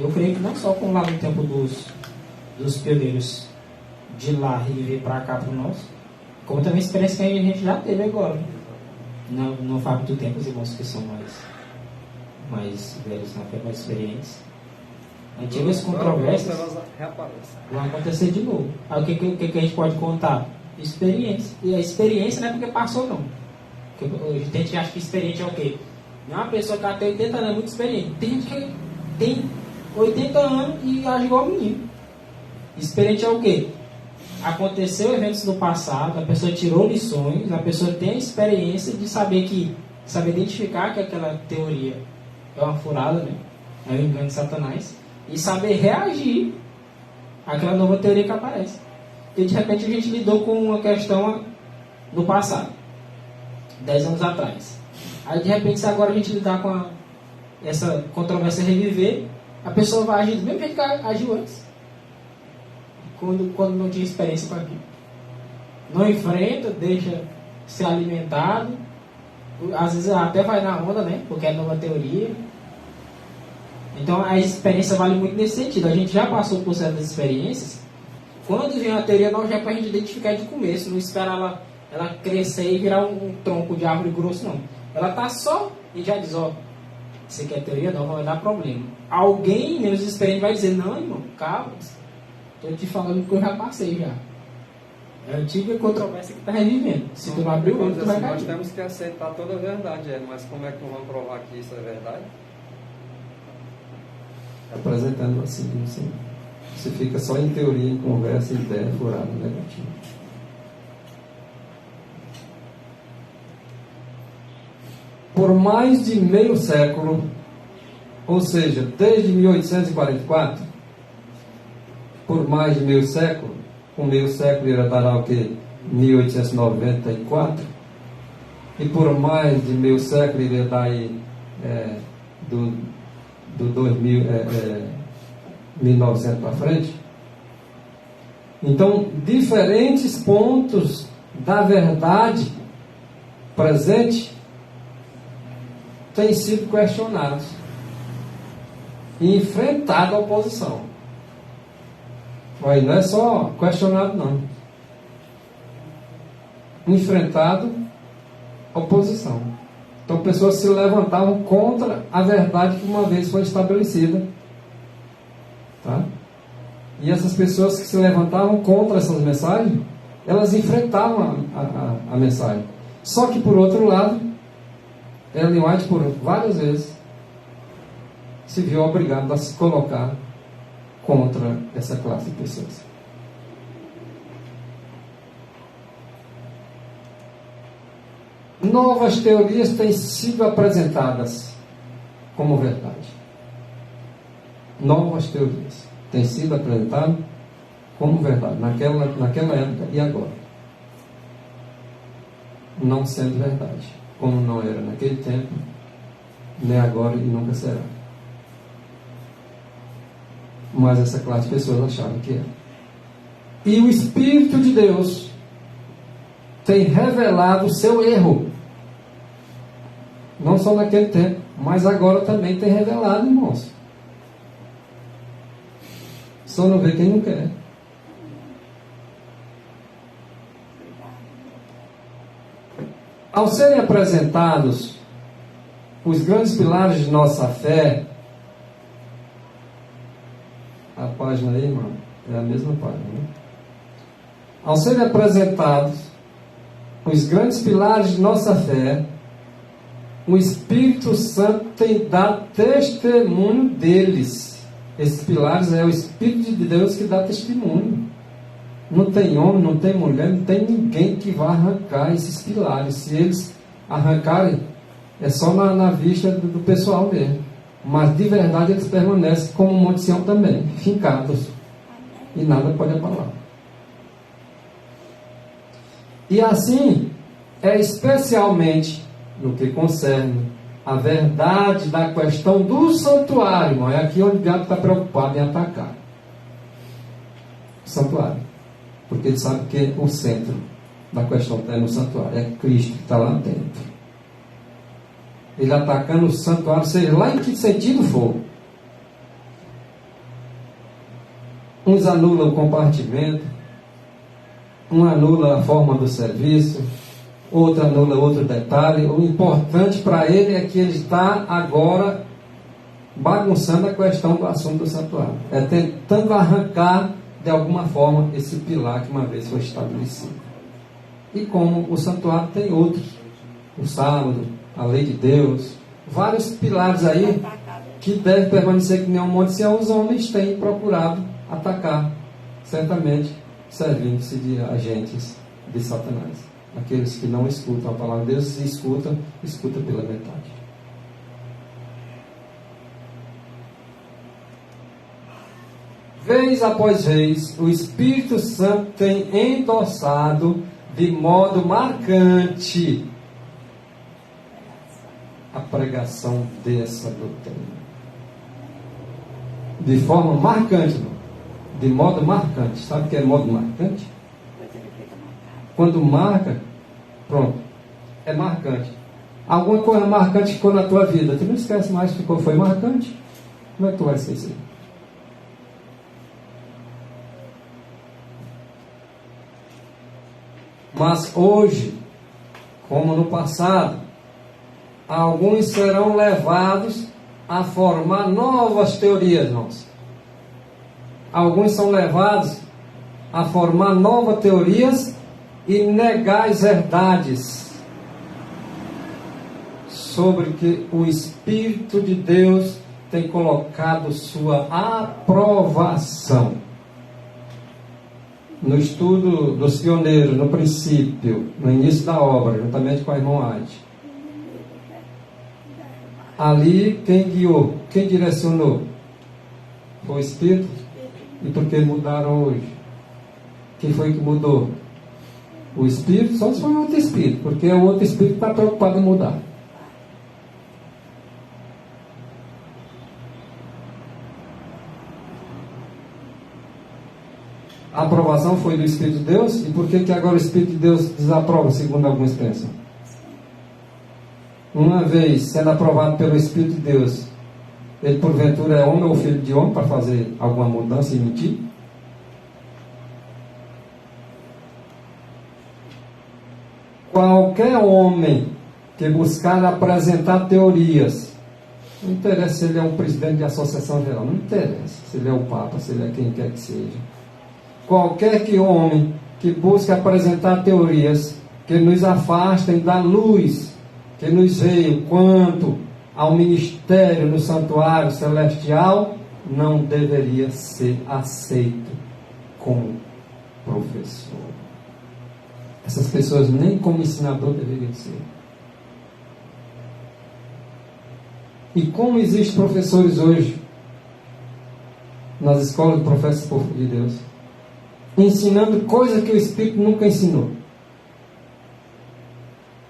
Eu creio que não só com lá no tempo dos pioneiros de lá reviver para cá para nós, como também a experiência que a gente já teve agora. Não faz muito tempo, os irmãos que são mais velhos na fé, mais experientes. Antigas controvérsias vão acontecer de novo. Aí o que a gente pode contar? Experiência. E a experiência não é porque passou, não. Porque a gente acha que experiente é o quê? Não é uma pessoa que até 80 anos é muito experiente. Tem gente que tem 80 anos e age igual menino. Experiente é o quê? Aconteceu eventos no passado, a pessoa tirou lições, a pessoa tem a experiência de saber identificar que aquela teoria é uma furada, né? É um engano de Satanás, e saber reagir àquela nova teoria que aparece. E de repente a gente lidou com uma questão no passado, 10 anos atrás. Aí de repente, se agora a gente lidar com essa controvérsia reviver, a pessoa vai agir do mesmo jeito que agiu antes. Quando não tinha experiência com aquilo. Não enfrenta, deixa ser alimentado. Às vezes até vai na onda, né? Porque é nova teoria. Então a experiência vale muito nesse sentido. A gente já passou por certas experiências. Quando vem a teoria nova, já é para a gente identificar de começo. Não esperar ela crescer e virar um tronco de árvore grosso, não. Ela está só e já diz, ó, isso aqui é teoria nova, vai dar problema. Alguém menos experiente vai dizer, não, irmão, calma. Estou te falando que eu já passei já. É a antiga controvérsia que está revivendo. Se tu não abrir o olho, tu vai cair.
Nós temos que aceitar toda a verdade, mas como é que nós vamos provar que isso é verdade?
Apresentando assim, assim. Você fica só em teoria, em conversa, em ideia, furada, negativa. Por mais de meio século, ou seja, desde 1844, por mais de meio século, um meio século irá dar o que? 1894, e por mais de meio século irá dar aí do 1900 para frente. Então, diferentes pontos da verdade presente têm sido questionados e enfrentado a oposição. Aí não é só questionado, não. Enfrentado a oposição. Então pessoas se levantavam contra a verdade que uma vez foi estabelecida. Tá? E essas pessoas que se levantavam contra essas mensagens, elas enfrentavam a mensagem. Só que por outro lado, Ellen White por várias vezes se viu obrigado a se colocar contra essa classe de pessoas. Novas teorias têm sido apresentadas como verdade. Novas teorias têm sido apresentadas como verdade naquela época e agora. Não sendo verdade, como não era naquele tempo, nem agora e nunca será. Mas essa classe de pessoas achavam que era. E o Espírito de Deus tem revelado o seu erro. Não só naquele tempo, mas agora também tem revelado, irmãos. Só não vê quem não quer. Ao serem apresentados os grandes pilares de nossa fé, a página aí, irmão, é a mesma página, né? Ao serem apresentados os grandes pilares de nossa fé, o Espírito Santo tem dado testemunho deles. Esses pilares é o Espírito de Deus que dá testemunho. Não tem homem, não tem mulher, não tem ninguém que vá arrancar esses pilares. Se eles arrancarem, é só na vista do pessoal mesmo. Mas de verdade eles permanecem como um Monte Sião também, fincados. E nada pode abalar. E assim, é especialmente no que concerne a verdade da questão do santuário, irmão. É aqui onde o diabo está preocupado em atacar. O santuário. Porque ele sabe que o centro da questão que está no santuário. É Cristo que está lá dentro. Ele atacando o santuário, seja lá em que sentido for. Uns anulam o compartimento, um anula a forma do serviço, outro anula outro detalhe. O importante para ele é que ele está agora bagunçando a questão do assunto do santuário. É tentando arrancar de alguma forma esse pilar que uma vez foi estabelecido. E como o santuário tem outros, o sábado, a lei de Deus, vários pilares aí que devem permanecer que nem um monte, se os homens têm procurado atacar, certamente servindo-se de agentes de Satanás. Aqueles que não escutam a palavra de Deus, escutam pela metade. Vez após vez, o Espírito Santo tem endossado de modo marcante a pregação dessa doutrina. De forma marcante, de modo marcante. Sabe o que é modo marcante? Quando marca, pronto, é marcante. Alguma coisa marcante ficou na tua vida, tu não esquece mais que foi marcante. Como é que tu vai esquecer? Mas hoje, como no passado, alguns serão levados a formar novas teorias, irmãos. Alguns são levados a formar novas teorias e negar as verdades sobre que o Espírito de Deus tem colocado sua aprovação. No estudo dos pioneiros, no princípio, no início da obra, juntamente com a irmã Ade. Ali, quem guiou, quem direcionou? Foi o Espírito? E por que mudaram hoje? Quem foi que mudou? O Espírito? Só se foi outro Espírito, porque o outro Espírito está preocupado em mudar. A aprovação foi do Espírito de Deus, e por que agora o Espírito de Deus desaprova, segundo alguns pensam? Uma vez sendo aprovado pelo Espírito de Deus, ele porventura é homem ou filho de homem para fazer alguma mudança e mentir? Qualquer homem que buscar apresentar teorias, não interessa se ele é um presidente de associação geral, não interessa se ele é o Papa, se ele é quem quer que seja. Qualquer homem que busque apresentar teorias que nos afastem da luz que nos veio quanto ao ministério no santuário celestial, não deveria ser aceito como professor. Essas pessoas nem como ensinador deveriam ser. E como existem professores hoje nas escolas de professores de Deus, ensinando coisas que o Espírito nunca ensinou.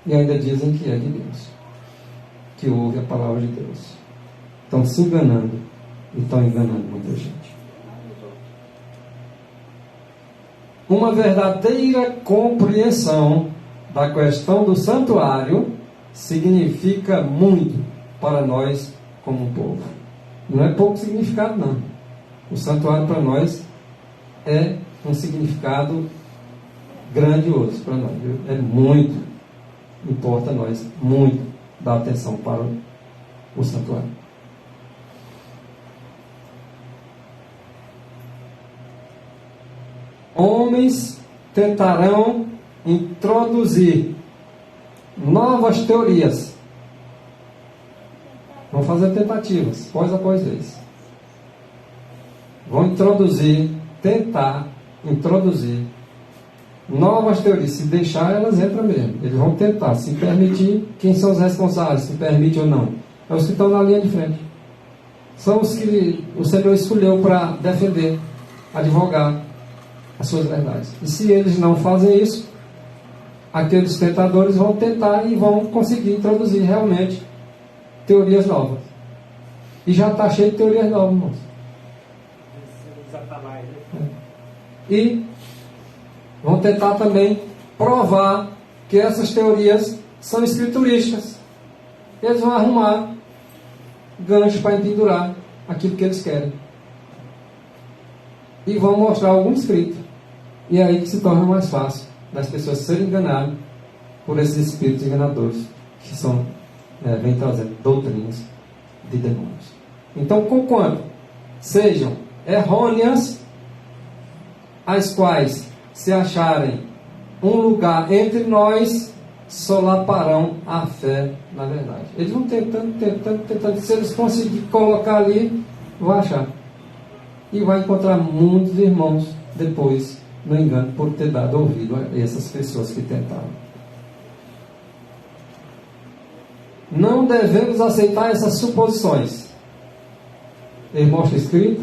E ainda dizem que é de Deus, que ouve a palavra de Deus. Estão se enganando e estão enganando muita gente. Uma verdadeira compreensão da questão do santuário significa muito para nós como um povo. Não é pouco significado, não. O santuário para nós é um significado grandioso para nós, viu? É muito, importa a nós muito dar atenção para o santuário. Homens tentarão introduzir novas teorias. Vão fazer tentativas, vez após vez. Vão tentar introduzir novas teorias. Se deixar, elas entram mesmo. Eles vão tentar, se permitir. Quem são os responsáveis, se permite ou não? É os que estão na linha de frente. São os que o Senhor escolheu para defender, advogar as suas verdades. E se eles não fazem isso, aqueles tentadores vão tentar e vão conseguir introduzir realmente teorias novas. E já está cheio de teorias novas, irmãos. E vão tentar também provar que essas teorias são escriturísticas. Eles vão arrumar gancho para empendurar aquilo que eles querem. E vão mostrar algum escrito. E é aí que se torna mais fácil das pessoas serem enganadas por esses espíritos enganadores que vêm trazendo doutrinas de demônios. Então, conquanto sejam errôneas, as quais se acharem um lugar entre nós, solaparão a fé na verdade. Eles vão tentando, se eles conseguirem colocar ali, vão achar. E vai encontrar muitos irmãos depois no engano por ter dado ouvido a essas pessoas que tentaram. Não devemos aceitar essas suposições. Ele mostra escrito,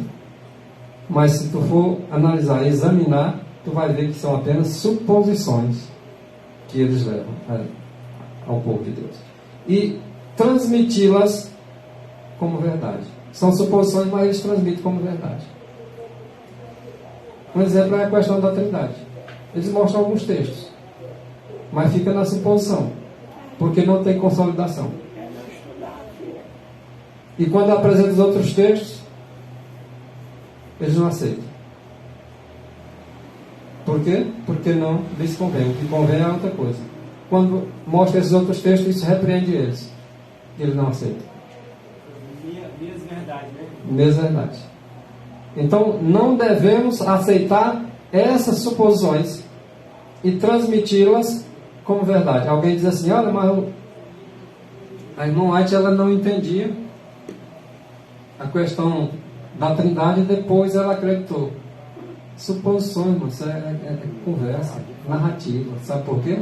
mas se tu for analisar, examinar, tu vai ver que são apenas suposições que eles levam ao povo de Deus. E transmiti-las como verdade. São suposições, mas eles transmitem como verdade. Um exemplo é a questão da Trindade. Eles mostram alguns textos, mas fica na suposição, porque não tem consolidação. E quando apresenta os outros textos, eles não aceitam. Por quê? Porque não lhes convém. O que convém é outra coisa. Quando mostra esses outros textos, isso repreende eles. Eles não aceitam.
Meias verdades, né?
Meias verdades. Então, não devemos aceitar essas suposições e transmiti-las como verdade. Alguém diz assim, olha, mas a irmã White, ela não entendia a questão da Trindade e depois ela acreditou. Suposições, mas é conversa, narrativa. Sabe por quê?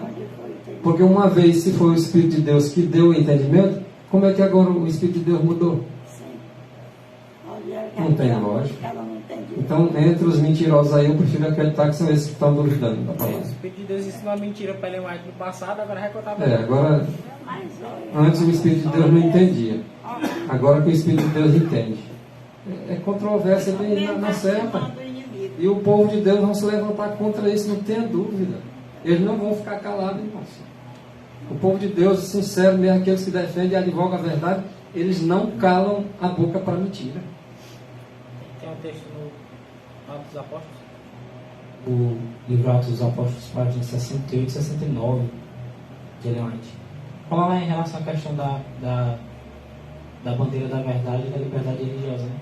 Porque uma vez, se foi o Espírito de Deus que deu o entendimento, como é que agora o Espírito de Deus mudou? Não tem lógica. Então, entre os mentirosos aí, eu prefiro acreditar que são esses que estão duvidando da palavra.
O Espírito de Deus ensinou a mentira para Ellen White no passado, agora vai contar para
agora, antes o Espírito de Deus não entendia. Agora que o Espírito de Deus entende. É controvérsia na certa. E o povo de Deus vão se levantar contra isso, não tenha dúvida. Eles não vão ficar calados, irmãos. O povo de Deus, sincero, mesmo aqueles que defendem e advogam a verdade, eles não calam a boca para mentira.
Tem um texto no Atos dos Apóstolos.
O livro Atos dos Apóstolos, páginas 68 e 69, de Ellen White. Fala lá em relação à questão da bandeira da verdade e da liberdade religiosa, né?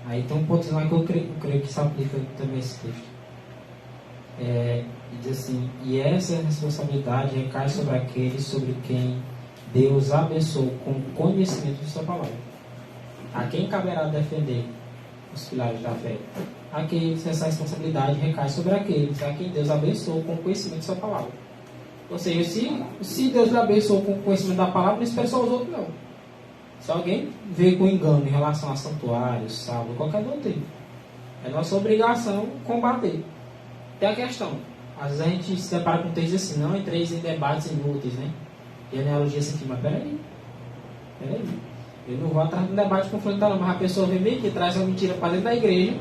Aí tem um ponto lá que eu creio que se aplica também esse texto. E diz assim, e essa responsabilidade recai sobre aqueles sobre quem Deus abençoou com o conhecimento de sua palavra. A quem caberá defender os pilares da fé? Essa responsabilidade recai sobre aqueles a quem Deus abençoou com o conhecimento de sua palavra. Ou seja, se Deus lhe abençoou com o conhecimento da palavra, não espera só os outros, não. Se alguém veio com engano em relação a santuários, sábado, qualquer doutrina, é nossa obrigação combater. Tem a questão, às vezes a gente se depara com textos assim, não entrei em debates inúteis, né? E a analogia assim, mas peraí, eu não vou atrás de um debate confrontar não, mas a pessoa vem bem aqui, traz uma mentira para dentro da igreja,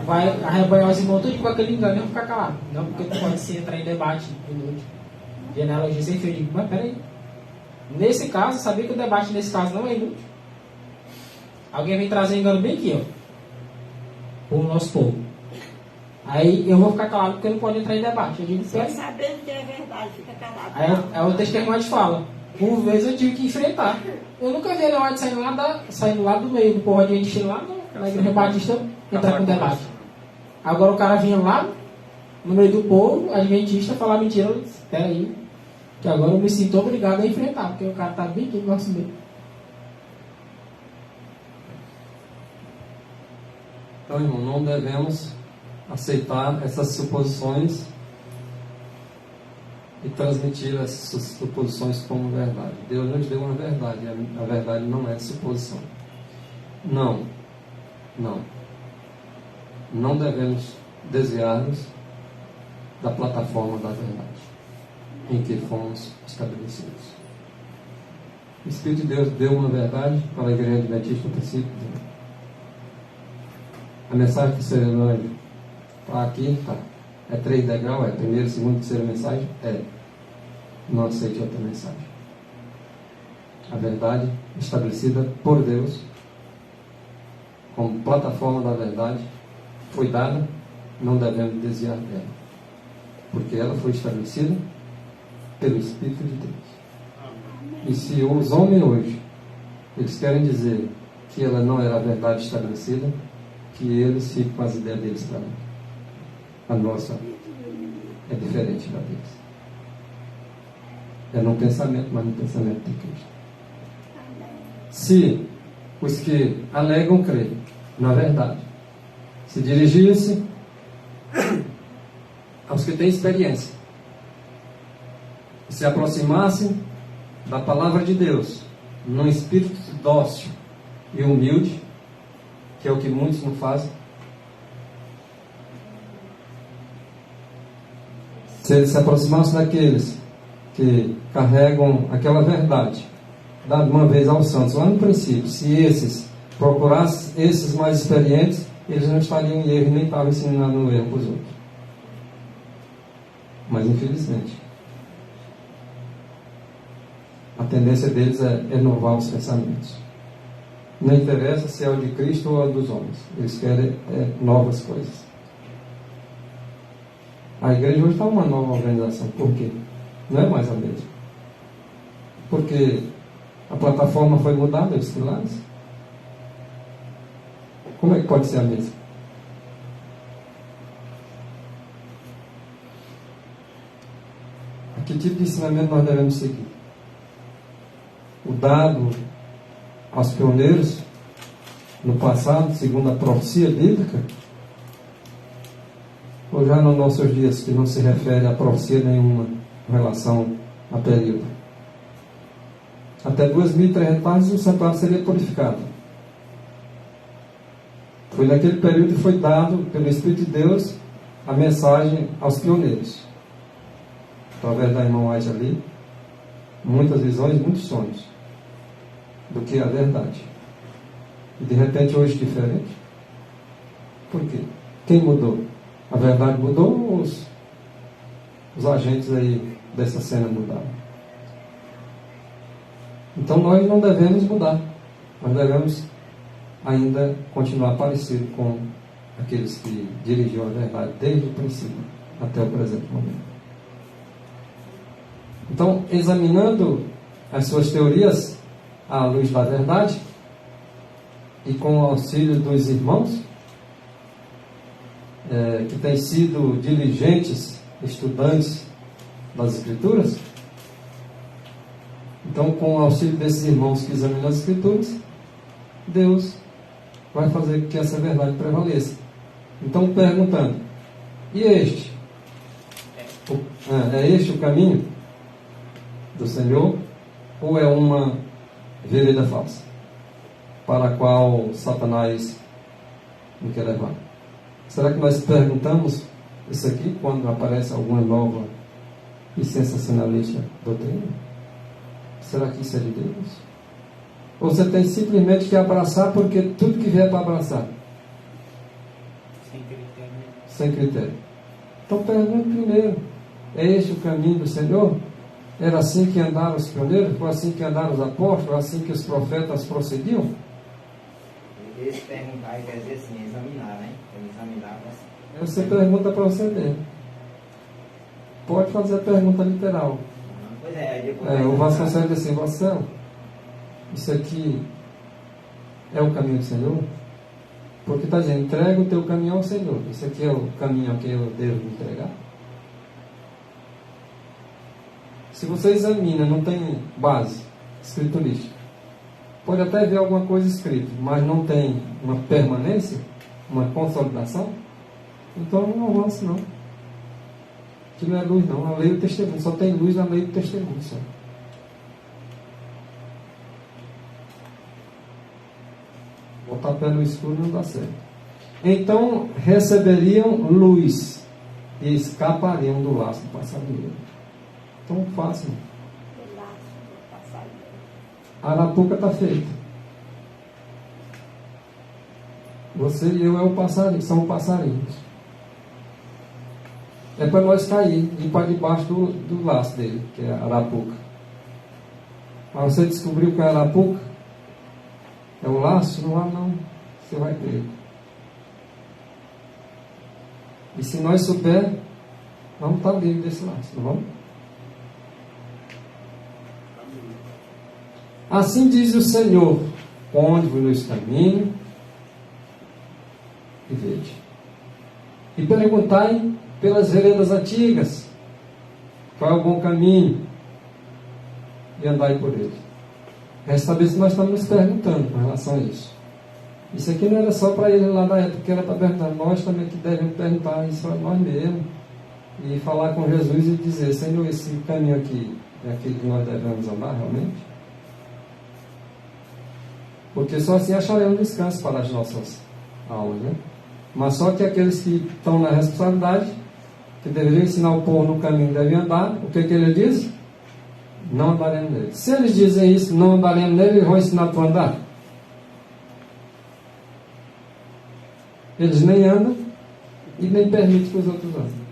vai arrebanhar os irmãos tudo com aquele engano e vai ficar calado. Não, porque não pode se entrar em debate inútil. E a analogia sem fio, eu digo, mas peraí. Nesse caso, sabia que o debate nesse caso não é inútil? Alguém vem trazer engano bem aqui, ó, para o nosso povo. Aí eu vou ficar calado porque não pode entrar em debate. Eu digo,
Só sabendo que é verdade, fica calado.
Aí o texto que a gente fala. Por vezes eu tive que enfrentar. Eu nunca vi a White saindo lá do meio do povo adventista lá, naquela igreja batista, entrar com debate. Agora o cara vinha lá no meio do povo adventista falar mentira. Eu disse, espera aí, que agora eu me sinto obrigado a enfrentar, porque o cara está bem aqui no nosso meio.
Então, irmão, não devemos aceitar essas suposições e transmitir essas suposições como verdade. Deus nos deu uma verdade, a verdade não é suposição. Não devemos desviar-nos da plataforma da verdade em que fomos estabelecidos. O Espírito de Deus deu uma verdade para a igreja adventista no princípio. A mensagem que você leu está aqui, está. É 3 degraus? É. Primeiro, segundo, terceira mensagem? É. Não aceite outra mensagem. A verdade estabelecida por Deus, como plataforma da verdade, foi dada, não devemos desviar dela. Porque ela foi estabelecida pelo Espírito de Deus. E se os homens hoje, eles querem dizer que ela não era a verdade estabelecida, que eles ficam com as ideias deles para lá. A nossa é diferente da deles. É no pensamento, mas no pensamento de Cristo. Se os que alegam crer na verdade se dirigissem aos que têm experiência, se aproximassem da palavra de Deus num espírito dócil e humilde, que é o que muitos não fazem, se eles se aproximassem daqueles que carregam aquela verdade dada uma vez aos santos lá no princípio, se esses procurassem esses mais experientes, eles não estariam em erro, nem estavam ensinando no erro para os outros. Mas infelizmente a tendência deles é inovar os pensamentos. Não interessa se é o de Cristo ou é dos homens, eles querem novas coisas. A igreja hoje está uma nova organização. Por quê? Não é mais a mesma. Porque a plataforma foi mudada, os pilares. Como é que pode ser a mesma? A que tipo de ensinamento nós devemos seguir? O dado aos pioneiros no passado, segundo a profecia bíblica, ou já nos nossos dias, que não se refere a profecia nenhuma em relação a período? Até 2.300 anos o santuário seria purificado. Foi naquele período que foi dado pelo Espírito de Deus a mensagem aos pioneiros, através da irmã White ali, muitas visões, muitos sonhos do que é a verdade. E de repente hoje diferente. Por quê? Quem mudou? A verdade mudou ou os agentes aí dessa cena mudaram? Então nós não devemos mudar. Nós devemos ainda continuar parecido com aqueles que dirigiam a verdade desde o princípio até o presente momento. Então, examinando as suas teorias à luz da verdade e com o auxílio dos irmãos que têm sido diligentes estudantes das Escrituras, então com o auxílio desses irmãos que examinam as Escrituras, Deus vai fazer com que essa verdade prevaleça. Então, perguntando, e este? É este o caminho do Senhor? Ou é uma vereda falsa, para a qual Satanás não quer levar? Será que nós perguntamos isso aqui quando aparece alguma nova e sensacionalista doutrina? Será que isso é de Deus? Ou você tem simplesmente que abraçar porque tudo que vier para abraçar?
Sem critério.
Sem critério. Então pergunte primeiro, é este o caminho do Senhor? Era assim que andaram os pioneiros? Foi assim que andaram os apóstolos? Foi assim que os profetas procediam?
Esse perguntar quer dizer assim, examinar, né? Examinar para...
Você pergunta para você mesmo. Pode fazer a pergunta literal.
Pois é, depois...
O Vasconcelos diz assim, Vasconcelos, isso aqui é o caminho do Senhor? Porque está dizendo, entrega o teu caminho ao Senhor. Isso aqui é o caminho que eu devo entregar? Se você examina, não tem base escriturística, pode até ver alguma coisa escrita, mas não tem uma permanência, uma consolidação, então não avança não. Que não é luz não, a lei do testemunho, só tem luz na lei do testemunho só. Botar pé no escuro não dá certo. Então receberiam luz e escapariam do laço do passarinheiro. Tão fácil. A arapuca está feita. Você e eu é o passarinho, são passarinhos. é para nós cair, ir para debaixo do laço dele, que é a arapuca. Mas você descobriu que é a arapuca? É o laço? Não há não. Você vai ter. E se nós souber, vamos estar livres desse laço, não vamos? Assim diz o Senhor: ponde-vos no caminho e vede. E perguntai pelas veredas antigas, qual é o bom caminho, e andai por ele. Esta vez nós estamos nos perguntando com relação a isso. Isso aqui não era só para ele lá da época, que era para perguntar. Nós também que devemos perguntar isso a nós mesmos. E falar com Jesus e dizer: Senhor, esse caminho aqui é aquele que nós devemos andar realmente? Porque só assim acharemos descanso para as nossas almas, né? Mas só que aqueles que estão na responsabilidade, que deveriam ensinar o povo no caminho que devem andar, o que ele diz? Não andaremos nele. Se eles dizem isso, não andaremos nele, eles vão ensinar tu a andar? Eles nem andam e nem permitem que os outros andem.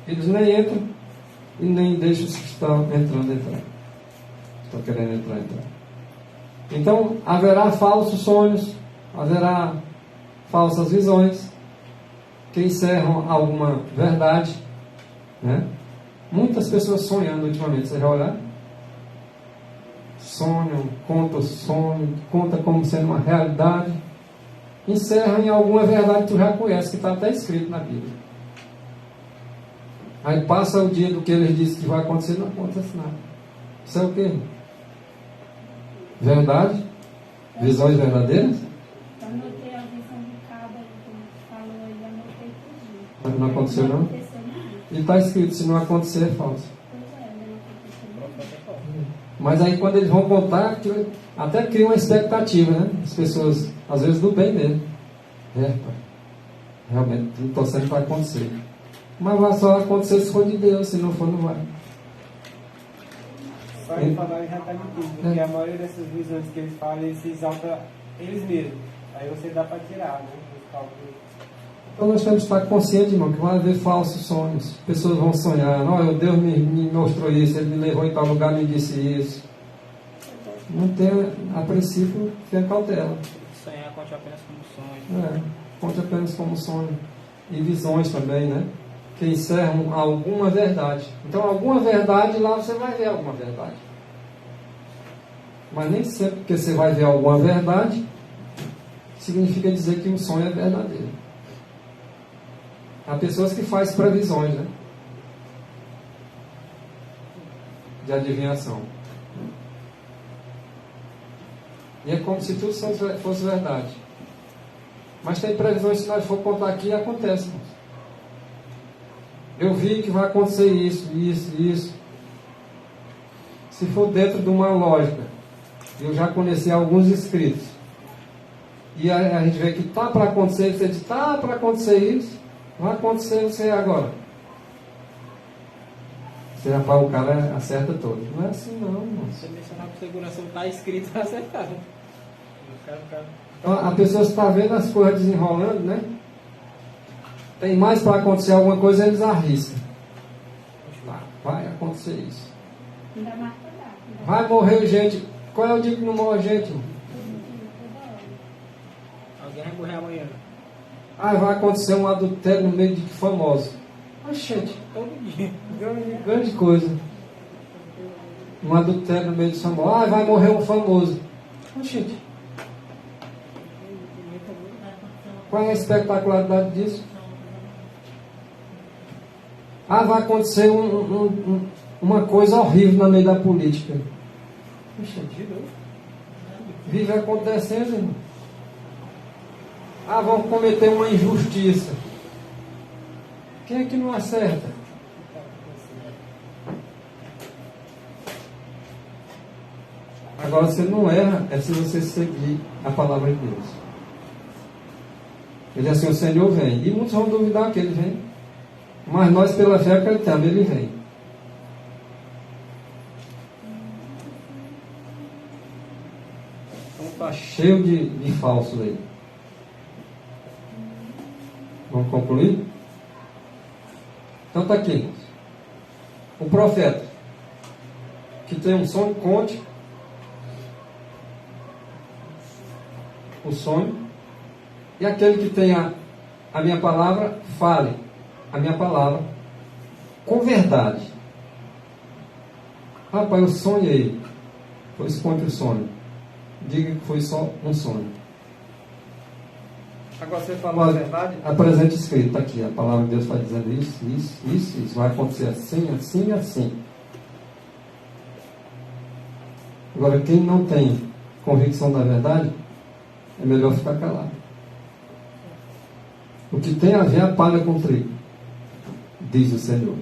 Eles nem entram e nem deixam os que estão entrando entrar. Estão querendo entrar. Então, haverá falsos sonhos, haverá falsas visões que encerram alguma verdade, né? Muitas pessoas sonhando ultimamente, você já olhar? Sonham, contam sonho, conta como sendo uma realidade, encerram em alguma verdade que tu já conhece, que está até escrito na Bíblia. Aí passa o dia do que eles dizem que vai acontecer, não acontece nada. Isso é o quê? Verdade? Visões verdadeiras?
Eu anotei a visão de cada que falou aí, anotei tudo.
Não aconteceu não? E está escrito: se não acontecer, é falso.
Pois é, não aconteceu.
Mas aí quando eles vão contar, até cria uma expectativa, né? As pessoas, às vezes do bem mesmo. Pai, realmente, não estou sendo para acontecer. Mas vai só acontecer se for de Deus, se não for, não vai.
Só em falar já está mentindo, porque a maioria dessas visões que eles falam, eles se exaltam eles mesmos. Aí você dá para tirar, né? Os cálculos.
Então nós temos que estar conscientes, irmão, que vai haver falsos sonhos. Pessoas vão sonhar: olha, Deus me mostrou isso, Ele me levou em tal lugar, me disse isso. Não tem, a princípio, tenha cautela.
Sonhar conte apenas como sonho.
Conte apenas como sonho. E visões também, né? Que encerram alguma verdade. Então, alguma verdade, lá você vai ver alguma verdade. Mas nem sempre que você vai ver alguma verdade, significa dizer que o sonho é verdadeiro. Há pessoas que fazem previsões, né? De adivinhação. E é como se tudo fosse verdade. Mas tem previsões, se nós for contar aqui, acontece. Eu vi que vai acontecer isso, isso, isso. Se for dentro de uma lógica, eu já conheci alguns escritos, e a gente vê que está para acontecer, você diz: está para acontecer isso, vai acontecer, você agora. Você, rapaz, o cara acerta todo. Não é assim não, irmão.
Você mencionar com segurança, não está escrito, está acertado.
Então, a pessoa está vendo as coisas desenrolando, né? Tem mais para acontecer alguma coisa, eles arriscam. Vai acontecer isso.
Ainda mais pra dar.
Vai morrer gente. Qual é o dia que não morre gente, irmão?
Alguém vai morrer amanhã.
Vai acontecer um adultério no meio de famosos. Mas, gente,
Todo dia.
grande coisa. Um adultério no meio de famosos. Vai morrer um famoso. Mas, gente, qual é a espetacularidade disso? Vai acontecer uma coisa horrível no meio da política. Puxa, vive acontecendo, irmão. Vão cometer uma injustiça. Quem é que não acerta? Agora você não erra, é se você seguir a palavra de Deus. Ele é assim: o Senhor vem. E muitos vão duvidar que Ele vem. Mas nós, pela fé, acreditamos, Ele vem. Então está cheio de falsos aí. Vamos concluir? Então está aqui, irmãos. O profeta que tem um sonho, conte o sonho. E aquele que tem a minha palavra, fale a minha palavra com verdade. Rapaz, eu sonhei. Pois conte o sonho. Diga que foi só um sonho.
Agora você falou a verdade?
Apresente escrito, está aqui. A palavra de Deus está dizendo isso. Vai acontecer assim, assim e assim. Agora, quem não tem convicção da verdade, é melhor ficar calado. O que tem a ver a palha com o trigo, diz o Senhor.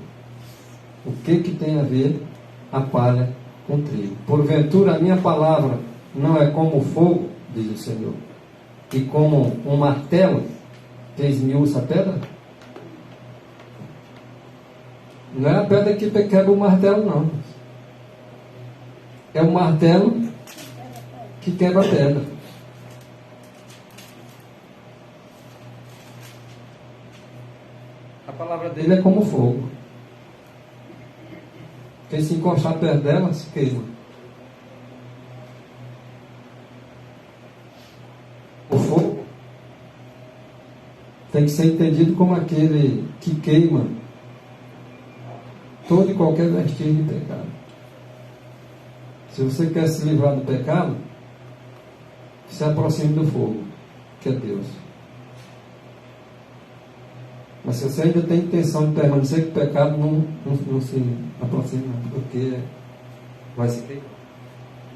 O que tem a ver a palha com o trigo? Porventura a minha palavra não é como o fogo, diz o Senhor, e como um martelo que esmiuça a pedra? Não é a pedra que quebra o martelo, não. É o martelo que quebra a pedra.
A palavra
Ele
dele
é como fogo. Quem se encostar perto dela, se queima. O fogo tem que ser entendido como aquele que queima todo e qualquer vestígio de pecado. Se você quer se livrar do pecado, se aproxime do fogo, que é Deus. Mas se você ainda tem intenção de permanecer com o pecado, não se aproxime, não, porque vai se queimar.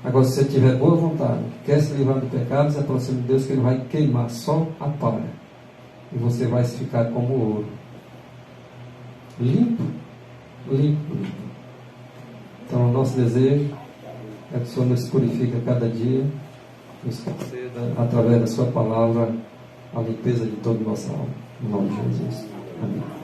Agora, se você tiver boa vontade, quer se livrar do pecado, se aproxime de Deus, que Ele vai queimar só a palha. E você vai ficar como ouro. Limpo. Então, o nosso desejo é que o Senhor nos purifique a cada dia, nos conceda, através da sua palavra, a limpeza de toda a nossa alma. Em nome de Jesus. Amém.